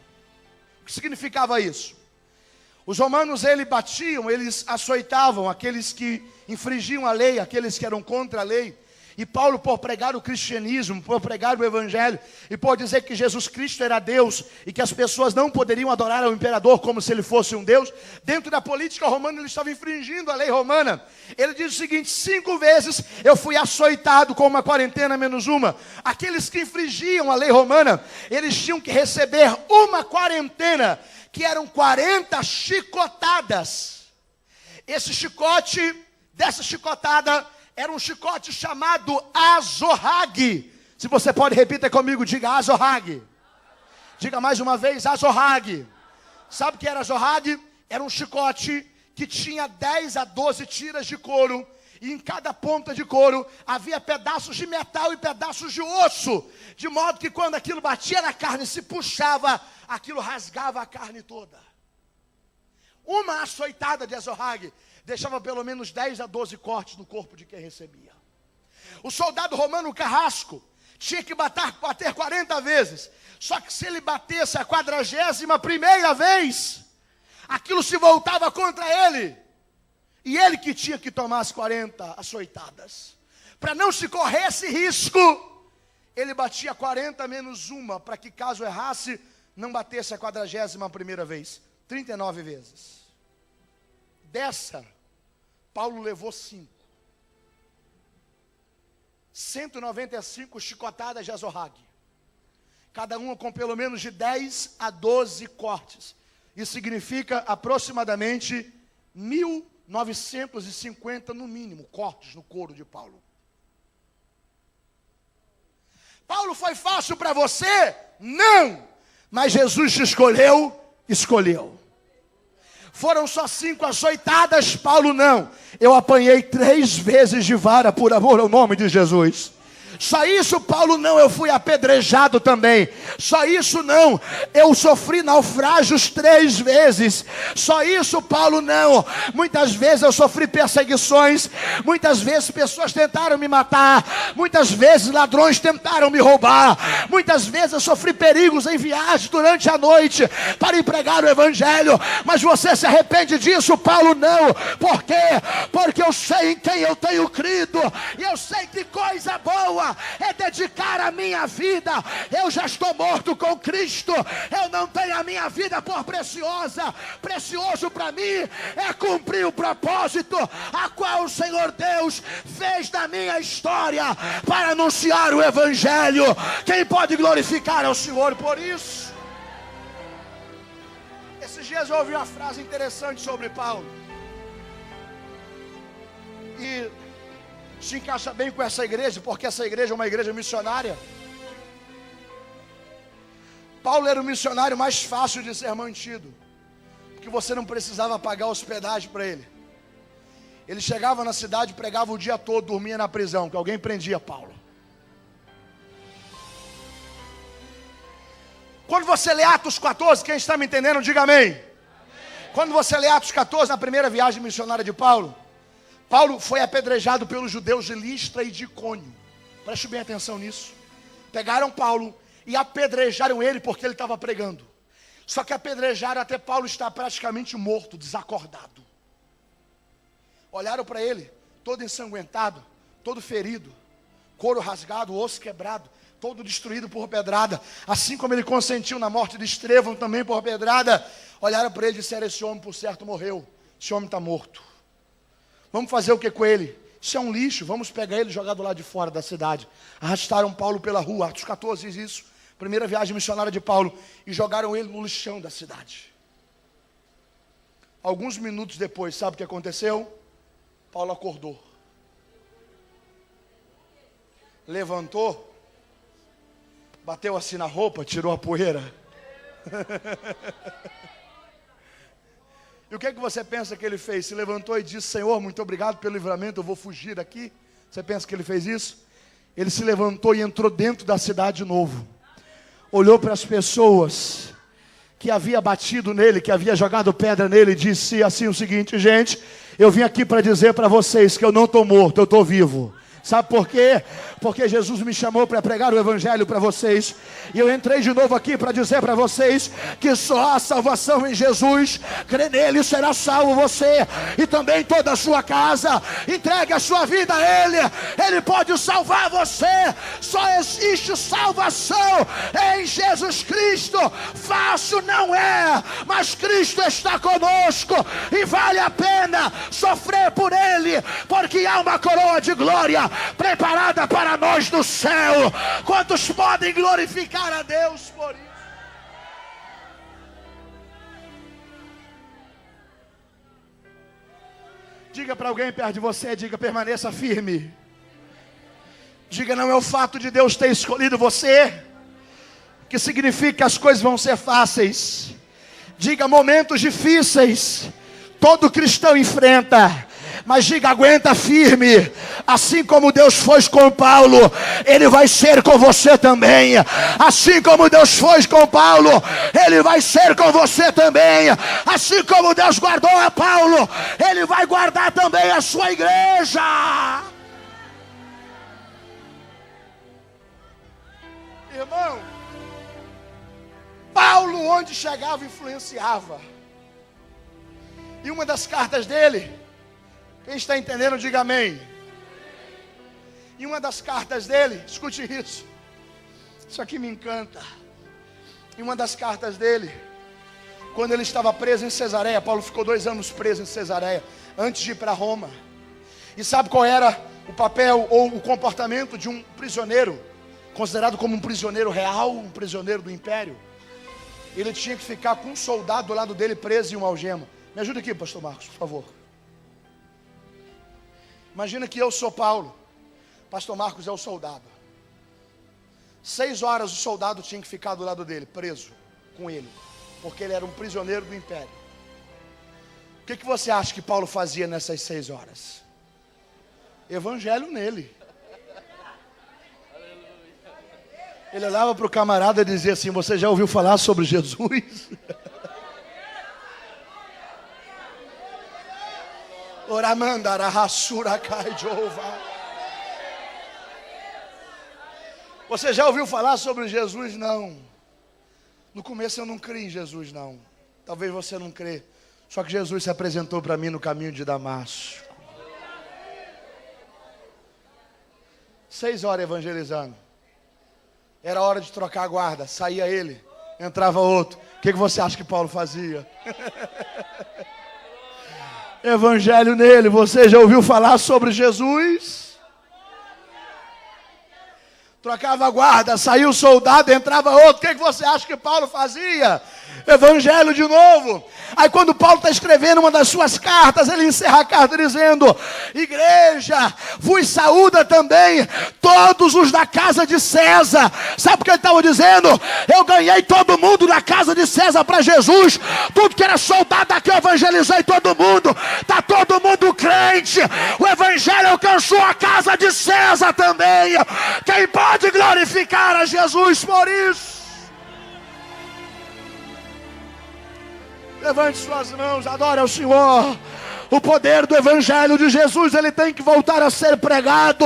O que significava isso? Os romanos, eles batiam, eles açoitavam aqueles que infringiam a lei, aqueles que eram contra a lei. E Paulo, por pregar o cristianismo, por pregar o evangelho, e por dizer que Jesus Cristo era Deus, e que as pessoas não poderiam adorar ao imperador como se ele fosse um Deus, dentro da política romana ele estava infringindo a lei romana. Ele diz o seguinte: 5 vezes eu fui açoitado com uma quarentena menos uma. Aqueles que infringiam a lei romana, eles tinham que receber uma quarentena, que eram 40 chicotadas. Esse chicote, dessa chicotada, era um chicote chamado azorrague. Se você pode, repita comigo, diga azorrague. Diga mais uma vez, azorrague. Sabe o que era azorrague? Era um chicote que tinha 10 a 12 tiras de couro. E em cada ponta de couro havia pedaços de metal e pedaços de osso. De modo que quando aquilo batia na carne e se puxava, aquilo rasgava a carne toda. Uma açoitada de azorrague deixava pelo menos 10 a 12 cortes no corpo de quem recebia. O soldado romano, o carrasco, tinha que bater 40 vezes. Só que se ele batesse a 41ª vez, aquilo se voltava contra ele. E ele que tinha que tomar as 40 açoitadas. Para não se correr esse risco, ele batia 40 menos uma, para que caso errasse, não batesse a 41ª vez. 39 vezes. Dessa, Paulo levou 5. 195 chicotadas de azorrague. Cada uma com pelo menos de 10 a 12 cortes. Isso significa aproximadamente 1.950 no mínimo cortes no couro de Paulo. Paulo, foi fácil para você? Não! Mas Jesus te escolheu. Foram só 5 açoitadas, Paulo não. Eu apanhei 3 vezes de vara por amor ao nome de Jesus. Só isso, Paulo, não, eu fui apedrejado também. Só isso não, eu sofri naufrágios 3 vezes. Só isso, Paulo, não. Muitas vezes eu sofri perseguições. Muitas vezes pessoas tentaram me matar. Muitas vezes ladrões tentaram me roubar. Muitas vezes eu sofri perigos em viagem durante a noite para ir pregar o evangelho. Mas você se arrepende disso, Paulo? Não. Por quê? Porque eu sei em quem eu tenho crido. E eu sei que coisa boa é dedicar a minha vida. Eu já estou morto com Cristo. Eu não tenho a minha vida por preciosa. Precioso para mim é cumprir o propósito a qual o Senhor Deus fez da minha história para anunciar o evangelho. Quem pode glorificar ao Senhor por isso? Esses dias eu ouvi uma frase interessante sobre Paulo, e se encaixa bem com essa igreja, porque essa igreja é uma igreja missionária. Paulo era o missionário mais fácil de ser mantido, porque você não precisava pagar hospedagem para ele. Ele chegava na cidade, pregava o dia todo, dormia na prisão, que alguém prendia Paulo. Quando você lê Atos 14, quem está me entendendo, diga amém. Quando você lê Atos 14, na primeira viagem missionária de Paulo, Paulo foi apedrejado pelos judeus de Listra e de Icônio. Preste bem atenção nisso. Pegaram Paulo e apedrejaram ele porque ele estava pregando. Só que apedrejaram até Paulo estar praticamente morto, desacordado. Olharam para ele, todo ensanguentado, todo ferido, couro rasgado, osso quebrado, todo destruído por pedrada. Assim como ele consentiu na morte de Estevão também por pedrada. Olharam para ele e disseram: esse homem por certo morreu, esse homem está morto. Vamos fazer o que com ele? Isso é um lixo, vamos pegar ele e jogar do lado de fora da cidade. Arrastaram Paulo pela rua, Atos 14 diz isso, primeira viagem missionária de Paulo, e jogaram ele no lixão da cidade. Alguns minutos depois, sabe o que aconteceu? Paulo acordou, levantou, bateu assim na roupa, tirou a poeira. E o que é que você pensa que ele fez? Se levantou e disse: Senhor, muito obrigado pelo livramento, eu vou fugir daqui. Você pensa que ele fez isso? Ele se levantou e entrou dentro da cidade de novo. Olhou para as pessoas que havia batido nele, que havia jogado pedra nele, e disse assim o seguinte: gente, eu vim aqui para dizer para vocês que eu não estou morto, eu estou vivo. Sabe por quê? Porque Jesus me chamou para pregar o evangelho para vocês. E eu entrei de novo aqui para dizer para vocês que só há salvação em Jesus. Crê nele, será salvo você e também toda a sua casa. Entregue a sua vida a Ele. Ele pode salvar você. Só existe salvação em Jesus Cristo. Fácil não é, mas Cristo está conosco e vale a pena sofrer por Ele, porque há uma coroa de glória preparada para nós no céu. Quantos podem glorificar a Deus por isso? Diga para alguém perto de você, diga: permaneça firme. Diga: não é o fato de Deus ter escolhido você que significa que as coisas vão ser fáceis. Diga: momentos difíceis todo cristão enfrenta, mas diga: aguenta firme. Assim como Deus foi com Paulo, Ele vai ser com você também. Assim como Deus foi com Paulo, Ele vai ser com você também. Assim como Deus guardou a Paulo, Ele vai guardar também a sua igreja. Irmão, Paulo, onde chegava, influenciava. E uma das cartas dele, quem está entendendo, diga amém. E uma das cartas dele, escute isso aqui me encanta. E uma das cartas dele, quando ele estava preso em Cesareia, Paulo ficou 2 anos preso em Cesareia, antes de ir para Roma. E sabe qual era o papel ou o comportamento de um prisioneiro, considerado como um prisioneiro real, um prisioneiro do império? Ele tinha que ficar com um soldado do lado dele preso em uma algema. Me ajuda aqui, pastor Marcos, por favor. Imagina que eu sou Paulo, pastor Marcos é o soldado. 6 horas o soldado tinha que ficar do lado dele, preso com ele, porque ele era um prisioneiro do império. O que você acha que Paulo fazia nessas 6 horas? Evangelho nele. Ele olhava para o camarada e dizia assim: você já ouviu falar sobre Jesus? Você já ouviu falar sobre Jesus? Não. No começo eu não criei em Jesus, não. Talvez você não crê. Só que Jesus se apresentou para mim no caminho de Damasco. 6 horas evangelizando. Era hora de trocar a guarda. Saía ele, entrava outro. O que você acha que Paulo fazia? Evangelho nele. Você já ouviu falar sobre Jesus? Trocava a guarda, saiu o soldado, entrava outro. O que você acha que Paulo fazia? Evangelho de novo. Aí quando Paulo está escrevendo uma das suas cartas, ele encerra a carta dizendo: igreja, vos saúda também todos os da casa de César. Sabe o que ele estava dizendo? Eu ganhei todo mundo da casa de César para Jesus. Tudo que era soldado aqui eu evangelizei todo mundo. Está todo mundo crente. O evangelho alcançou a casa de César também. Quem pode glorificar a Jesus por isso? Levante suas mãos, adore ao Senhor. O poder do Evangelho de Jesus, ele tem que voltar a ser pregado.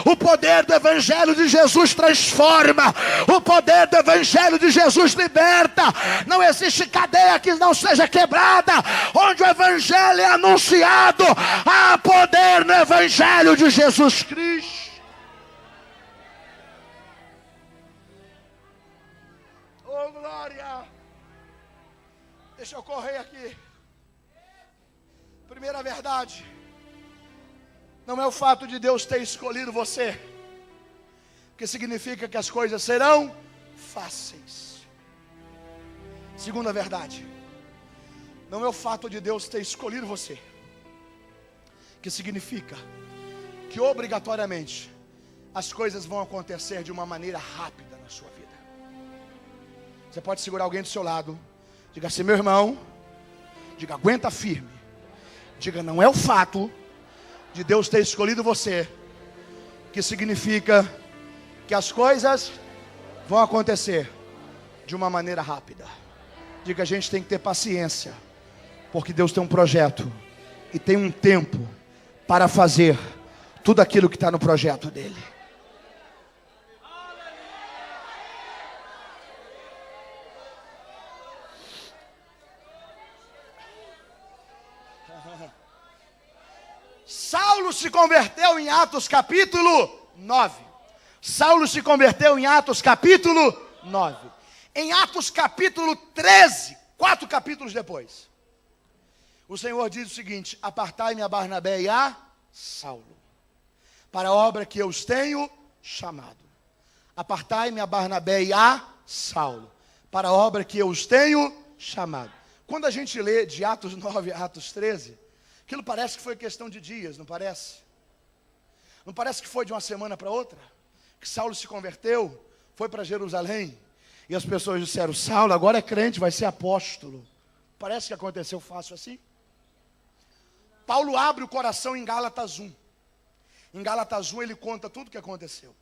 O poder do Evangelho de Jesus transforma. O poder do Evangelho de Jesus liberta. Não existe cadeia que não seja quebrada. Onde o Evangelho é anunciado, há poder no Evangelho de Jesus Cristo. Oh, glória! Deixa eu correr aqui. Primeira verdade: não é o fato de Deus ter escolhido você que significa que as coisas serão fáceis. Segunda verdade: não é o fato de Deus ter escolhido você que significa que obrigatoriamente as coisas vão acontecer de uma maneira rápida na sua vida. Você pode segurar alguém do seu lado. Diga assim: meu irmão. Diga: aguenta firme. Diga: não é o fato de Deus ter escolhido você que significa que as coisas vão acontecer de uma maneira rápida. Diga: a gente tem que ter paciência, porque Deus tem um projeto e tem um tempo para fazer tudo aquilo que está no projeto dele. Saulo se converteu em Atos capítulo 9. Saulo se converteu em Atos capítulo 9. Em Atos capítulo 13, 4 capítulos depois, o Senhor diz o seguinte: apartai-me a Barnabé e a Saulo, para a obra que eu os tenho chamado. Apartai-me a Barnabé e a Saulo, para a obra que eu os tenho chamado. Quando a gente lê de Atos 9 a Atos 13, aquilo parece que foi questão de dias, não parece? Não parece que foi de uma semana para outra? Que Saulo se converteu, foi para Jerusalém, e as pessoas disseram: Saulo agora é crente, vai ser apóstolo. Parece que aconteceu fácil assim? Paulo abre o coração em Gálatas 1. Em Gálatas 1 ele conta tudo o que aconteceu.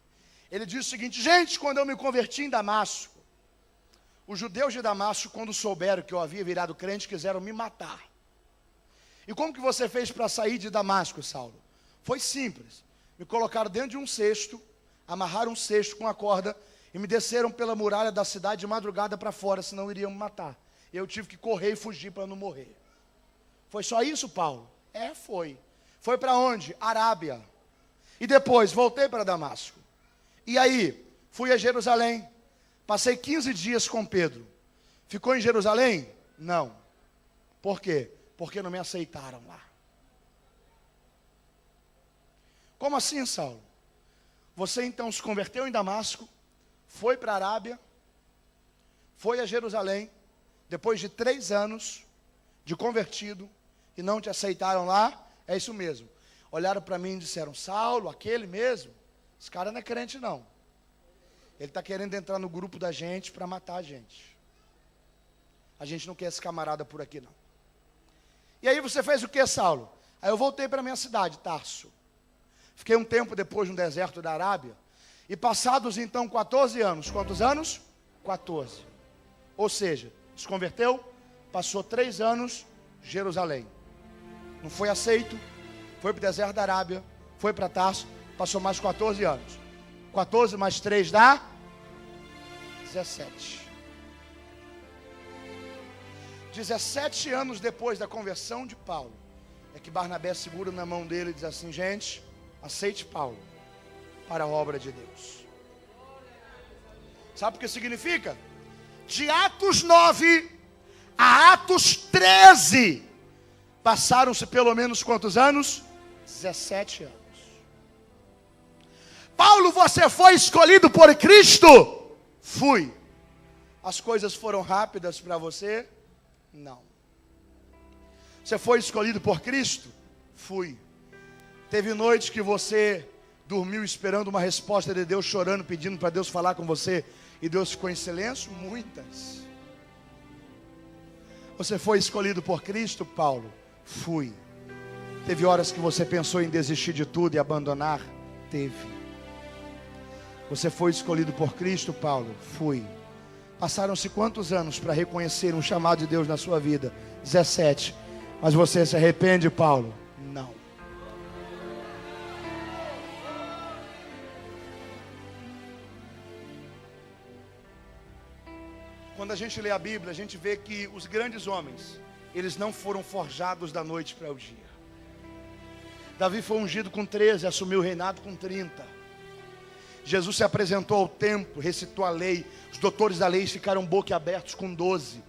Ele diz o seguinte: gente, quando eu me converti em Damasco, os judeus de Damasco, quando souberam que eu havia virado crente, quiseram me matar. E como que você fez para sair de Damasco, Saulo? Foi simples. Me colocaram dentro de um cesto, amarraram um cesto com a corda e me desceram pela muralha da cidade de madrugada para fora, senão iriam me matar. Eu tive que correr e fugir para não morrer. Foi só isso, Paulo? Foi. Foi para onde? Arábia. E depois voltei para Damasco. E aí, fui a Jerusalém. Passei 15 dias com Pedro. Ficou em Jerusalém? Não. Por quê? Porque não me aceitaram lá. Como assim, Saulo? Você então se converteu em Damasco, foi para a Arábia, foi a Jerusalém, depois de 3 anos de convertido, e não te aceitaram lá? É isso mesmo. Olharam para mim e disseram: Saulo, aquele mesmo? Esse cara não é crente não. Ele está querendo entrar no grupo da gente para matar a gente. A gente não quer esse camarada por aqui não. E aí você fez o que, Saulo? Aí eu voltei para a minha cidade, Tarso. Fiquei um tempo depois no deserto da Arábia. E passados então 14 anos. Quantos anos? 14. Ou seja, se converteu, passou 3 anos, Jerusalém. Não foi aceito, foi para o deserto da Arábia, foi para Tarso, passou mais 14 anos. 14 mais 3 dá 17. 17 anos depois da conversão de Paulo, é que Barnabé segura na mão dele e diz assim: gente, aceite Paulo para a obra de Deus. Sabe o que significa? De Atos 9 a Atos 13, passaram-se pelo menos quantos anos? 17 anos. Paulo, você foi escolhido por Cristo? Fui. As coisas foram rápidas para você? Não. Você foi escolhido por Cristo? Fui. Teve noites que você dormiu esperando uma resposta de Deus, chorando, pedindo para Deus falar com você, e Deus ficou em silêncio? Muitas. Você foi escolhido por Cristo, Paulo? Fui. Teve horas que você pensou em desistir de tudo e abandonar? Teve. Você foi escolhido por Cristo, Paulo? Fui. Passaram-se quantos anos para reconhecer um chamado de Deus na sua vida? 17. Mas você se arrepende, Paulo? Não. Quando a gente lê a Bíblia, a gente vê que os grandes homens, eles não foram forjados da noite para o dia. Davi foi ungido com 13, assumiu o reinado com 30. Jesus se apresentou ao templo, recitou a lei. Os doutores da lei ficaram boquiabertos com 12.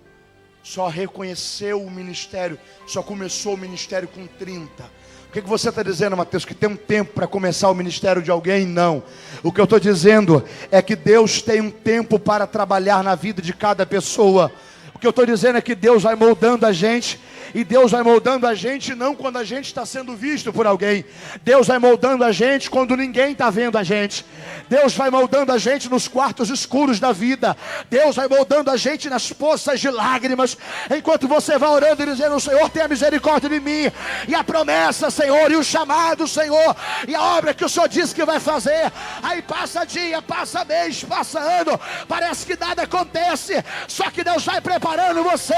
Só reconheceu o ministério, só começou o ministério com 30. O que você está dizendo, Mateus? Que tem um tempo para começar o ministério de alguém? Não. O que eu estou dizendo é que Deus tem um tempo para trabalhar na vida de cada pessoa. O que eu estou dizendo é que Deus vai moldando a gente. E Deus vai moldando a gente não quando a gente está sendo visto por alguém. Deus vai moldando a gente quando ninguém está vendo a gente. Deus vai moldando a gente nos quartos escuros da vida. Deus vai moldando a gente nas poças de lágrimas. Enquanto você vai orando e dizendo: Senhor, tenha misericórdia de mim. E a promessa, Senhor, e o chamado, Senhor, e a obra que o Senhor disse que vai fazer. Aí passa dia, passa mês, passa ano. Parece que nada acontece. Só que Deus vai preparar preparando você,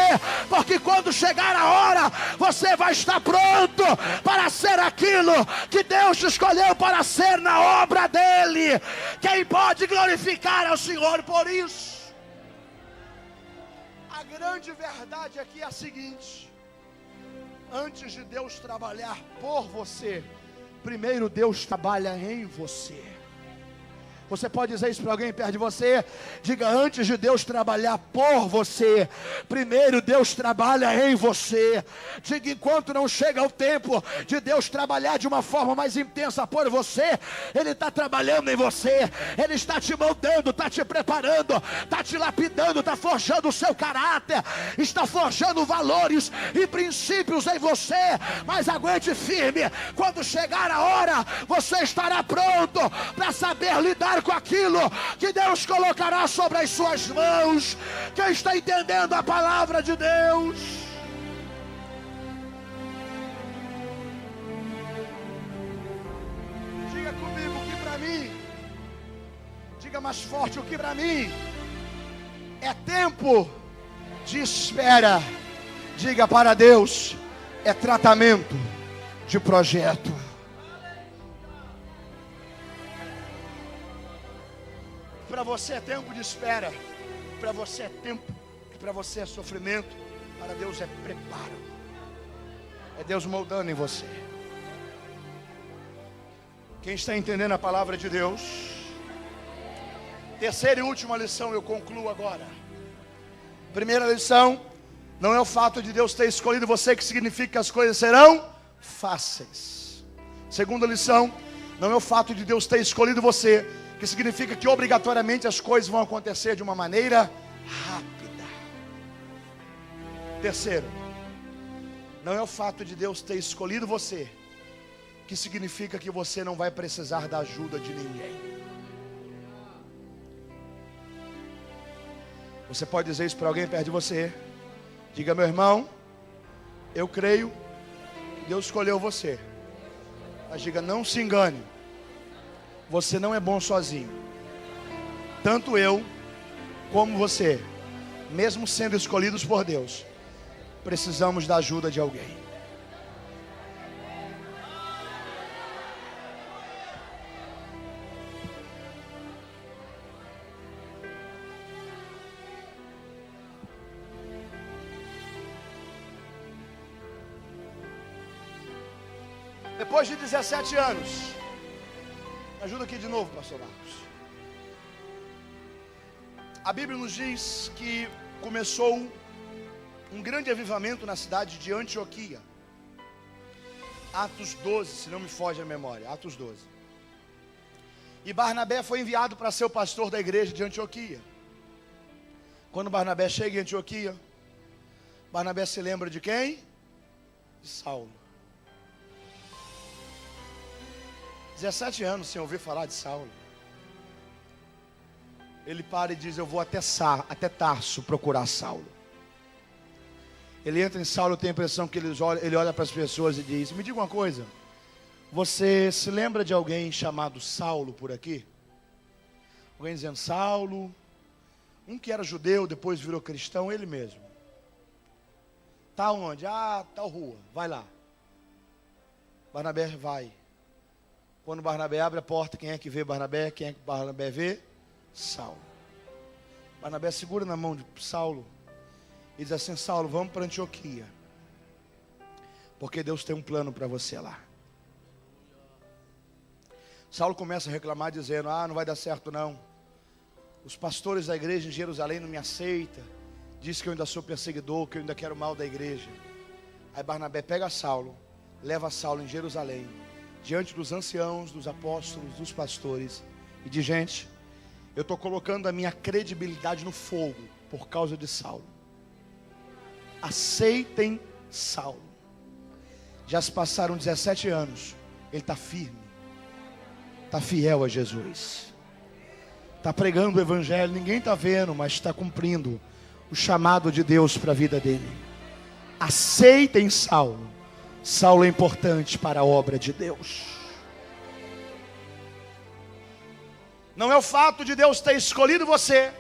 porque quando chegar a hora, você vai estar pronto para ser aquilo que Deus te escolheu para ser na obra dele. Quem pode glorificar ao Senhor por isso? A grande verdade aqui é a seguinte: antes de Deus trabalhar por você, primeiro Deus trabalha em você. Você pode dizer isso para alguém perto de você? Diga: antes de Deus trabalhar por você, primeiro Deus trabalha em você. Diga: enquanto não chega o tempo de Deus trabalhar de uma forma mais intensa por você, Ele está trabalhando em você. Ele está te moldando, está te preparando, está te lapidando, está forjando o seu caráter, está forjando valores e princípios em você. Mas aguente firme, quando chegar a hora, você estará pronto para saber lidar com aquilo que Deus colocará sobre as suas mãos. Quem está entendendo a palavra de Deus? Diga comigo: o que para mim, diga mais forte, o que para mim é tempo de espera, diga para Deus, é tratamento de projeto. Para você é tempo de espera, para você é tempo, para você é sofrimento, para Deus é preparo. É Deus moldando em você. Quem está entendendo a palavra de Deus? Terceira e última lição, eu concluo agora. Primeira lição: não é o fato de Deus ter escolhido você que significa que as coisas serão fáceis. Segunda lição: não é o fato de Deus ter escolhido você que significa que obrigatoriamente as coisas vão acontecer de uma maneira rápida. Terceiro: não é o fato de Deus ter escolhido você que significa que você não vai precisar da ajuda de ninguém. Você pode dizer isso para alguém perto de você? Diga: meu irmão, eu creio que Deus escolheu você. Mas diga: não se engane, você não é bom sozinho. Tanto eu como você, mesmo sendo escolhidos por Deus, precisamos da ajuda de alguém. Depois de 17 anos, ajuda aqui de novo, pastor Marcos. A Bíblia nos diz que começou um grande avivamento na cidade de Antioquia. Atos 12, se não me foge a memória, Atos 12. E Barnabé foi enviado para ser o pastor da igreja de Antioquia. Quando Barnabé chega em Antioquia, Barnabé se lembra de quem? De Saulo. 17 anos sem ouvir falar de Saulo. Ele para e diz: eu vou até Tarso procurar Saulo. Ele entra em Saulo, eu tenho a impressão que ele olha para as pessoas e diz: me diga uma coisa, você se lembra de alguém chamado Saulo por aqui? Alguém dizendo: Saulo, um que era judeu, depois virou cristão, ele mesmo. Tá onde? Ah, tal rua, vai lá. Barnabé vai. Quando Barnabé abre a porta, quem é que vê Barnabé? Quem é que Barnabé vê? Saulo. Barnabé segura na mão de Saulo e diz assim: Saulo, vamos para Antioquia, porque Deus tem um plano para você lá. Saulo começa a reclamar dizendo: não vai dar certo não. Os pastores da igreja em Jerusalém não me aceitam. Diz que eu ainda sou perseguidor, que eu ainda quero mal da igreja. Aí Barnabé pega Saulo, leva Saulo em Jerusalém, diante dos anciãos, dos apóstolos, dos pastores, e diz: gente, eu estou colocando a minha credibilidade no fogo por causa de Saulo. Aceitem Saulo. Já se passaram 17 anos, ele está firme, está fiel a Jesus, está pregando o evangelho, ninguém está vendo, mas está cumprindo o chamado de Deus para a vida dele. Aceitem Saulo. Saulo é importante para a obra de Deus. Não é o fato de Deus ter escolhido você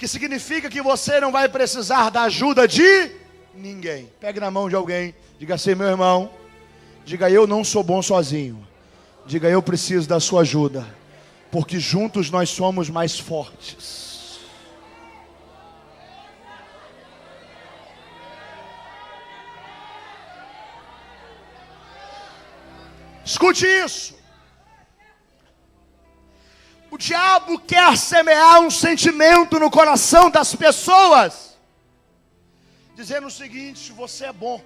que significa que você não vai precisar da ajuda de ninguém. Pegue na mão de alguém, diga assim: meu irmão, diga: eu não sou bom sozinho. Diga: eu preciso da sua ajuda, porque juntos nós somos mais fortes. Escute isso. O diabo quer semear um sentimento no coração das pessoas, dizendo o seguinte: você é bom.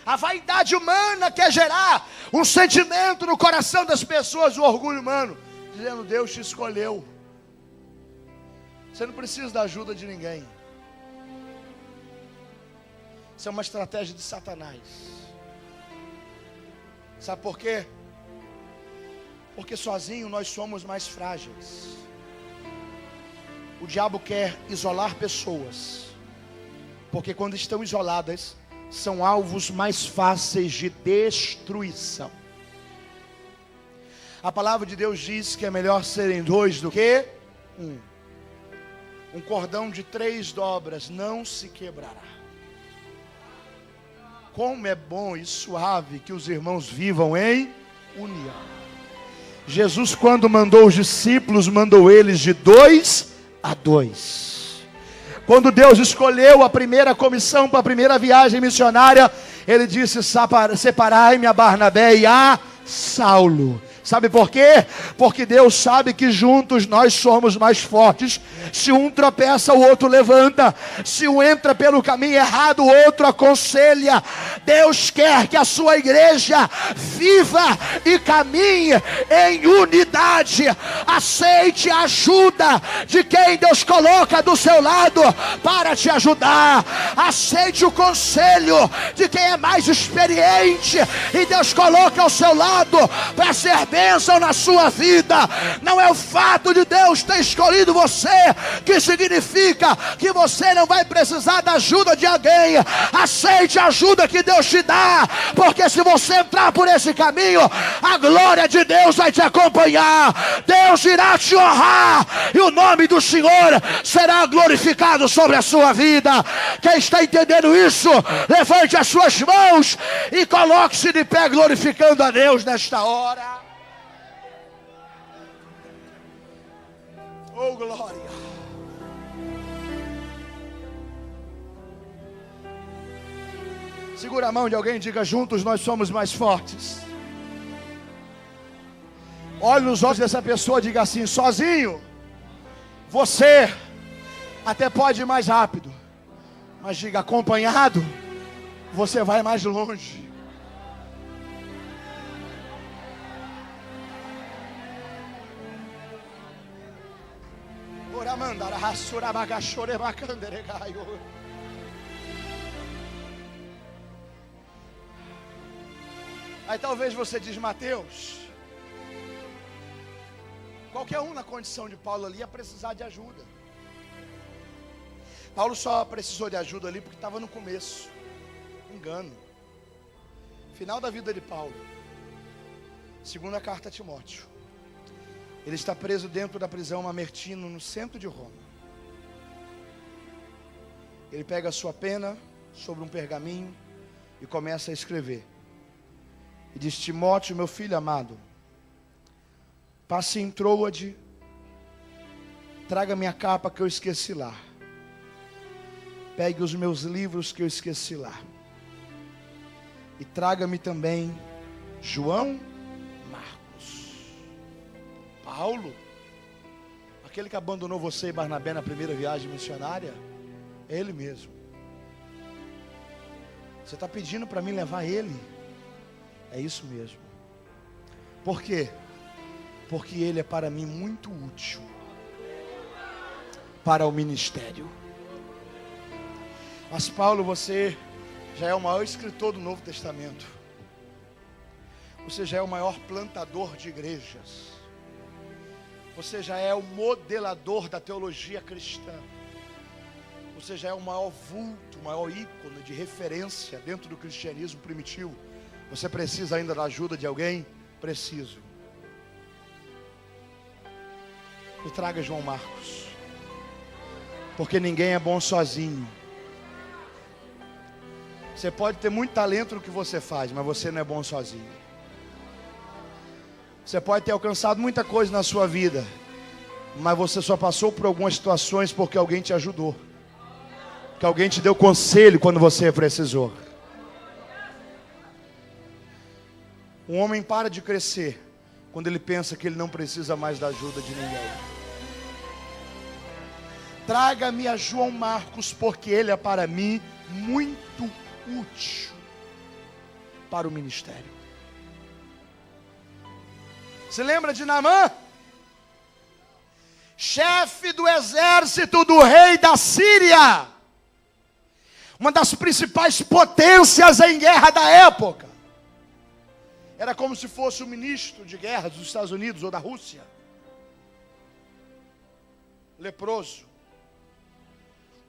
A vaidade humana quer gerar um sentimento no coração das pessoas, o orgulho humano, dizendo: Deus te escolheu. Você não precisa da ajuda de ninguém. Isso é uma estratégia de Satanás. Sabe por quê? Porque sozinho nós somos mais frágeis. O diabo quer isolar pessoas, porque quando estão isoladas, são alvos mais fáceis de destruição. A palavra de Deus diz que é melhor serem dois do que um. Um cordão de 3 dobras não se quebrará. Como é bom e suave que os irmãos vivam em união. Jesus, quando mandou os discípulos, mandou eles de 2 a 2. Quando Deus escolheu a primeira comissão para a primeira viagem missionária, Ele disse: separai-me a Barnabé e a Saulo. Sabe por quê? Porque Deus sabe que juntos nós somos mais fortes. Se um tropeça, o outro levanta. Se um entra pelo caminho errado, o outro aconselha. Deus quer que a sua igreja viva e caminhe em unidade. Aceite a ajuda de quem Deus coloca do seu lado para te ajudar. Aceite o conselho de quem é mais experiente e Deus coloca ao seu lado para ser bênção na sua vida. Não é o fato de Deus ter escolhido você que significa que você não vai precisar da ajuda de alguém. Aceite a ajuda que Deus te dá, porque se você entrar por esse caminho, a glória de Deus vai te acompanhar. Deus irá te honrar e o nome do Senhor será glorificado sobre a sua vida. Quem está entendendo isso, levante as suas mãos e coloque-se de pé glorificando a Deus nesta hora. Oh, glória. Segura a mão de alguém e diga: juntos nós somos mais fortes. Olhe nos olhos dessa pessoa e diga assim: sozinho você até pode ir mais rápido, mas diga: acompanhado você vai mais longe. Aí talvez você diz: Mateus, qualquer um na condição de Paulo ali ia precisar de ajuda. Paulo só precisou de ajuda ali porque estava no começo. Engano. Final da vida de Paulo. Segunda carta a Timóteo. Ele está preso dentro da prisão Mamertino, no centro de Roma. Ele pega a sua pena sobre um pergaminho e começa a escrever. E diz: Timóteo, meu filho amado, passe em Troade, traga minha capa que eu esqueci lá. Pegue os meus livros que eu esqueci lá. E traga-me também João, Paulo, aquele que abandonou você e Barnabé na primeira viagem missionária, é ele mesmo. Você está pedindo para mim levar ele? É isso mesmo. Por quê? Porque ele é para mim muito útil para o ministério. Mas Paulo, você já é o maior escritor do Novo Testamento. Você já é o maior plantador de igrejas. Você já é o modelador da teologia cristã. Você já é o maior vulto, o maior ícone de referência dentro do cristianismo primitivo. Você precisa ainda da ajuda de alguém? Preciso. Me traga João Marcos. Porque ninguém é bom sozinho. Você pode ter muito talento no que você faz, mas você não é bom sozinho. Você pode ter alcançado muita coisa na sua vida, mas você só passou por algumas situações porque alguém te ajudou, que alguém te deu conselho quando você precisou. Um homem para de crescer quando ele pensa que ele não precisa mais da ajuda de ninguém. Traga-me a João Marcos, porque ele é para mim muito útil para o ministério. Se lembra de Naamã? Chefe do exército do rei da Síria, uma das principais potências em guerra da época. Era como se fosse o ministro de guerra dos Estados Unidos ou da Rússia. Leproso.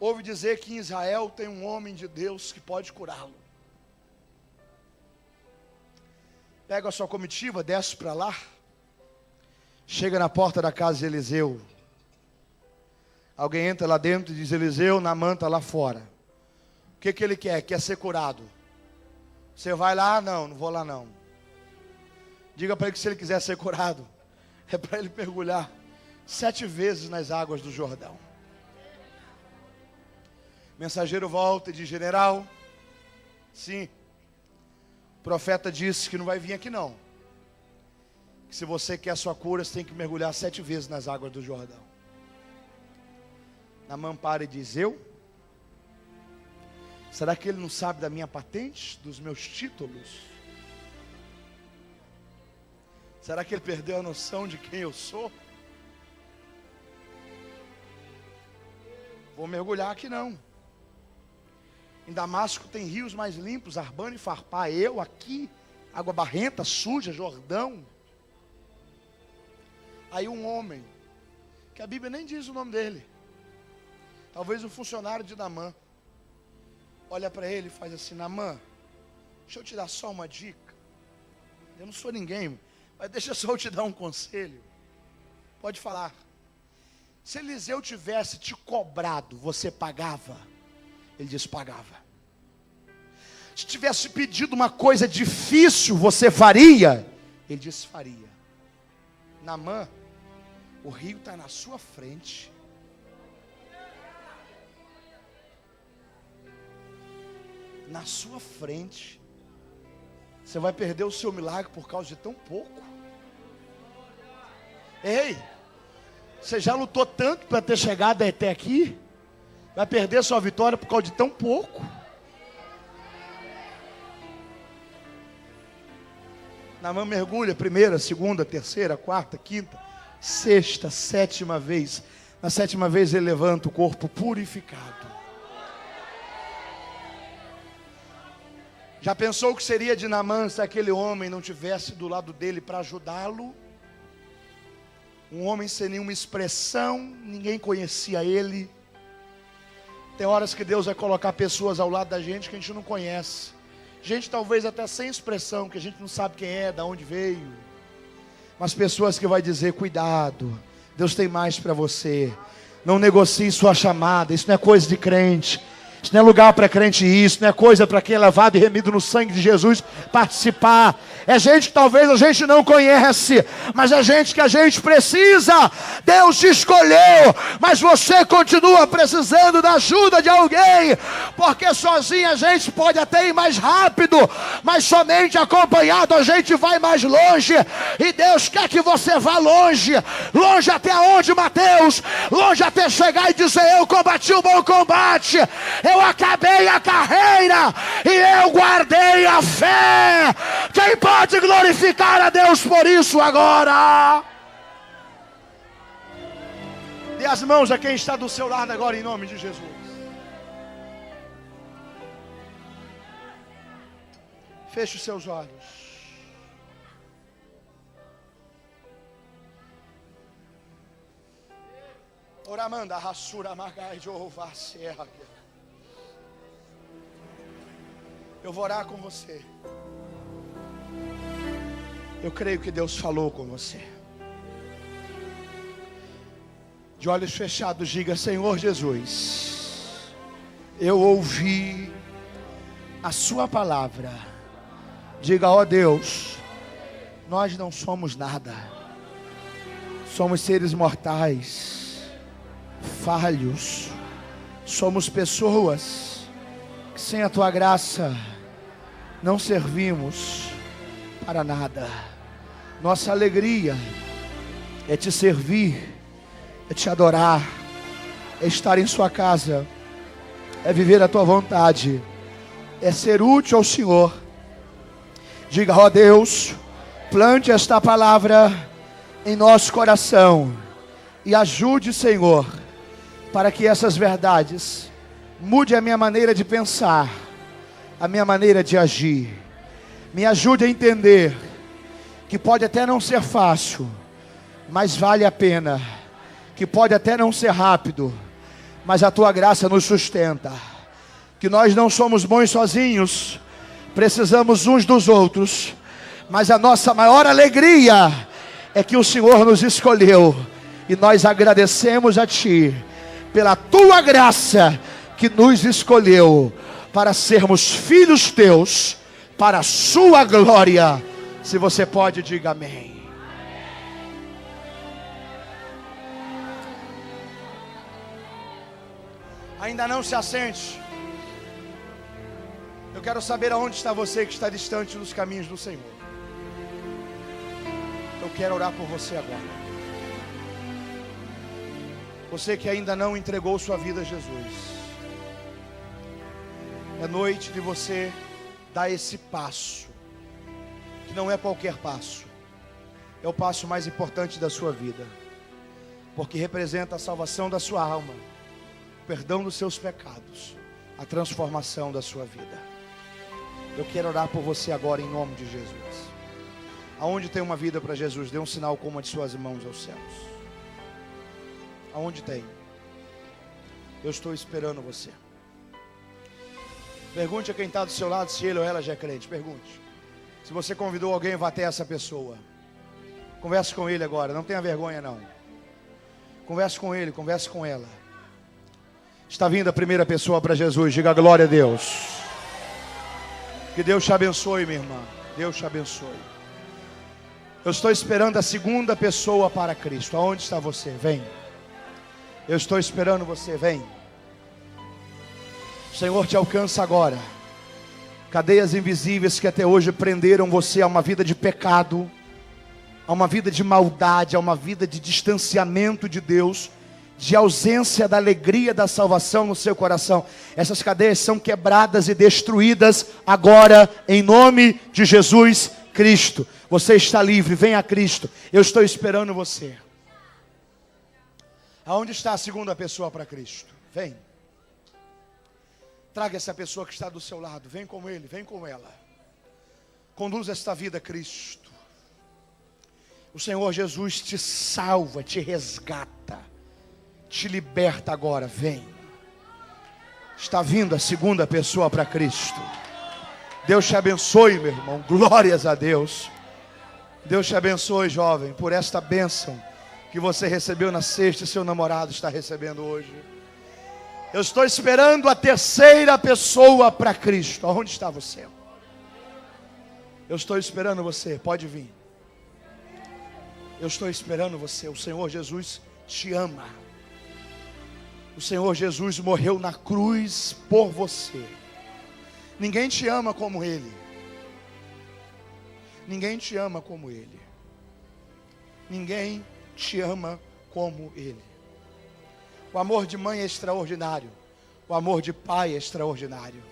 Ouve dizer que em Israel tem um homem de Deus que pode curá-lo. Pega a sua comitiva, desce para lá. Chega na porta da casa de Eliseu. Alguém entra lá dentro e diz: Eliseu, Naamã está lá fora. O que ele quer? Quer ser curado. Você vai lá? Não vou lá não. Diga para ele que se ele quiser ser curado, é para ele mergulhar 7 vezes nas águas do Jordão. O mensageiro volta e diz: general, sim, o profeta disse que não vai vir aqui não. Que se você quer a sua cura, você tem que mergulhar 7 vezes nas águas do Jordão. Naamã para e diz: eu? Será que ele não sabe da minha patente, dos meus títulos? Será que ele perdeu a noção de quem eu sou? Vou mergulhar aqui não. Em Damasco tem rios mais limpos, Arbana e Farpá. Eu aqui, água barrenta, suja, Jordão. Aí um homem, que a Bíblia nem diz o nome dele, talvez um funcionário de Naamã, olha para ele e faz assim: Naamã, deixa eu te dar só uma dica. Eu não sou ninguém, mas deixa só eu te dar um conselho. Pode falar. Se Eliseu tivesse te cobrado, você pagava? Ele diz: pagava. Se tivesse pedido uma coisa difícil, você faria? Ele diz: faria. Naamã, o rio está na sua frente. Na sua frente. Você vai perder o seu milagre por causa de tão pouco? Ei, você já lutou tanto para ter chegado até aqui? Vai perder sua vitória por causa de tão pouco? Naamã mergulha, 1ª, 2ª, 3ª, 4ª, 5ª, 6ª, 7ª vez. Na 7ª vez ele levanta o corpo purificado. Já pensou o que seria de Naamã se aquele homem não tivesse do lado dele para ajudá-lo? Um homem sem nenhuma expressão, ninguém conhecia ele. Tem horas que Deus vai colocar pessoas ao lado da gente que a gente não conhece. Gente talvez até sem expressão, que a gente não sabe quem é, de onde veio. Mas pessoas que vai dizer: cuidado, Deus tem mais para você. Não negocie sua chamada, isso não é coisa de crente. Isso não é lugar para crente ir, isso não é coisa para quem é lavado e remido no sangue de Jesus participar. É gente que talvez a gente não conhece, mas é gente que a gente precisa. Deus te escolheu, mas você continua precisando da ajuda de alguém, porque sozinho a gente pode até ir mais rápido, mas somente acompanhado a gente vai mais longe. E Deus quer que você vá longe. Longe até onde, Mateus? Longe até chegar e dizer: eu combati o bom combate, eu acabei a carreira e eu guardei a fé. Quem pode glorificar a Deus por isso agora? Dê as mãos a quem está do seu lado agora, em nome de Jesus. Feche os seus olhos. Oramanda, rassura, magai, Jeová, serra. Eu vou orar com você. Eu creio que Deus falou com você. De olhos fechados, diga: Senhor Jesus, eu ouvi a sua palavra. Diga: ó Deus, nós não somos nada. Somos seres mortais, falhos. Somos pessoas que sem a tua graça não servimos para nada. Nossa alegria é te servir, é te adorar, é estar em sua casa, é viver a tua vontade, é ser útil ao Senhor. Diga: ó Deus, plante esta palavra em nosso coração e ajude, Senhor, para que essas verdades mude a minha maneira de pensar, a minha maneira de agir. Me ajude a entender que pode até não ser fácil, mas vale a pena. Que pode até não ser rápido, mas a tua graça nos sustenta. Que nós não somos bons sozinhos, precisamos uns dos outros, mas a nossa maior alegria é que o Senhor nos escolheu, e nós agradecemos a Ti pela Tua graça que nos escolheu para sermos filhos Teus, para a Sua glória. Se você pode, diga amém. Ainda não se assente. Eu quero saber aonde está você que está distante dos caminhos do Senhor. Eu quero orar por você agora. Você que ainda não entregou sua vida a Jesus. É noite de você dar esse passo, que não é qualquer passo. É o passo mais importante da sua vida, porque representa a salvação da sua alma, o perdão dos seus pecados, a transformação da sua vida. Eu quero orar por você agora em nome de Jesus. Aonde tem uma vida para Jesus, dê um sinal com uma de suas mãos aos céus. Aonde tem? Eu estou esperando você. Pergunte a quem está do seu lado se ele ou ela já é crente. Pergunte. Se você convidou alguém, vá até essa pessoa. Converse com ele agora, não tenha vergonha não. Converse com ele, converse com ela. Está vindo a primeira pessoa para Jesus, diga glória a Deus. Que Deus te abençoe, minha irmã. Deus te abençoe. Eu estou esperando a segunda pessoa para Cristo. Aonde está você? Vem. Eu estou esperando você, vem. O Senhor te alcança agora. Cadeias invisíveis que até hoje prenderam você a uma vida de pecado, a uma vida de maldade, a uma vida de distanciamento de Deus, de ausência da alegria da salvação no seu coração. Essas cadeias são quebradas e destruídas agora em nome de Jesus Cristo. Você está livre, venha a Cristo. Eu estou esperando você. Aonde está a segunda pessoa para Cristo? Vem. Traga essa pessoa que está do seu lado. Vem com ele, vem com ela. Conduza esta vida a Cristo. O Senhor Jesus te salva, te resgata, te liberta agora. Vem. Está vindo a segunda pessoa para Cristo. Deus te abençoe, meu irmão. Glórias a Deus. Deus te abençoe, jovem, por esta bênção que você recebeu na sexta e seu namorado está recebendo hoje. Eu estou esperando a terceira pessoa para Cristo. Aonde está você? Eu estou esperando você, pode vir. Eu estou esperando você. O Senhor Jesus te ama. O Senhor Jesus morreu na cruz por você. Ninguém te ama como Ele. Ninguém te ama como Ele. Ninguém te ama como Ele. O amor de mãe é extraordinário. O amor de pai é extraordinário.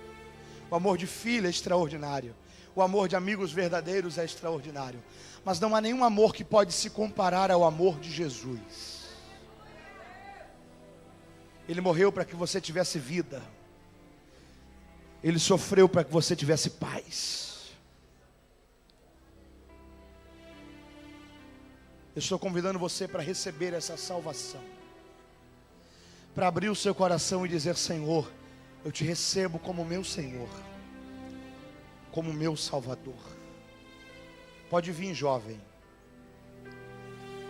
O amor de filho é extraordinário. O amor de amigos verdadeiros é extraordinário. Mas não há nenhum amor que pode se comparar ao amor de Jesus. Ele morreu para que você tivesse vida. Ele sofreu para que você tivesse paz. Eu estou convidando você para receber essa salvação. Para abrir o seu coração e dizer: Senhor, eu te recebo como meu Senhor, como meu Salvador. Pode vir, jovem.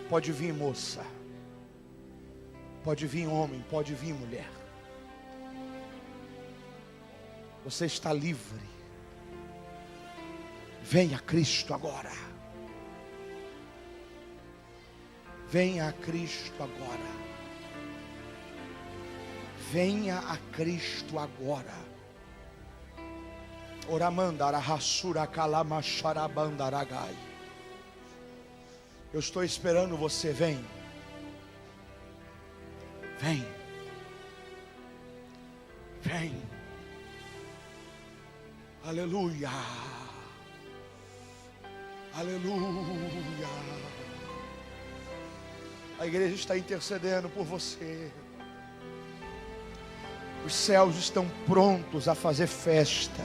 Pode vir, moça. Pode vir homem, pode vir mulher. Você está livre. Venha a Cristo agora. Venha a Cristo agora. Venha a Cristo agora. Oramanda arahasura kalamacharabandaragai. Eu estou esperando você, vem. Vem. Vem. Aleluia. Aleluia. A igreja está intercedendo por você. Os céus estão prontos a fazer festa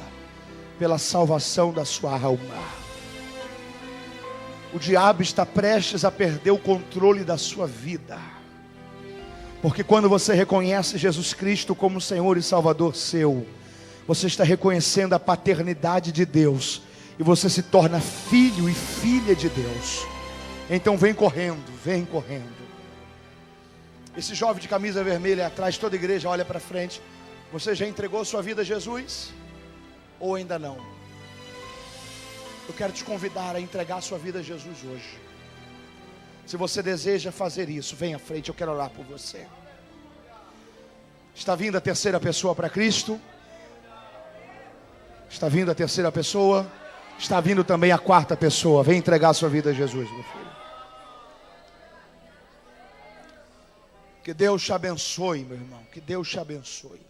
pela salvação da sua alma. O diabo está prestes a perder o controle da sua vida. Porque quando você reconhece Jesus Cristo como Senhor e Salvador seu, você está reconhecendo a paternidade de Deus. E você se torna filho e filha de Deus. Então vem correndo, vem correndo. Esse jovem de camisa vermelha atrás, toda a igreja olha para frente. Você já entregou sua vida a Jesus? Ou ainda não? Eu quero te convidar a entregar sua vida a Jesus hoje. Se você deseja fazer isso, vem à frente, eu quero orar por você. Está vindo a terceira pessoa para Cristo? Está vindo a terceira pessoa? Está vindo também a quarta pessoa. Vem entregar sua vida a Jesus, meu filho. Que Deus te abençoe, meu irmão. Que Deus te abençoe.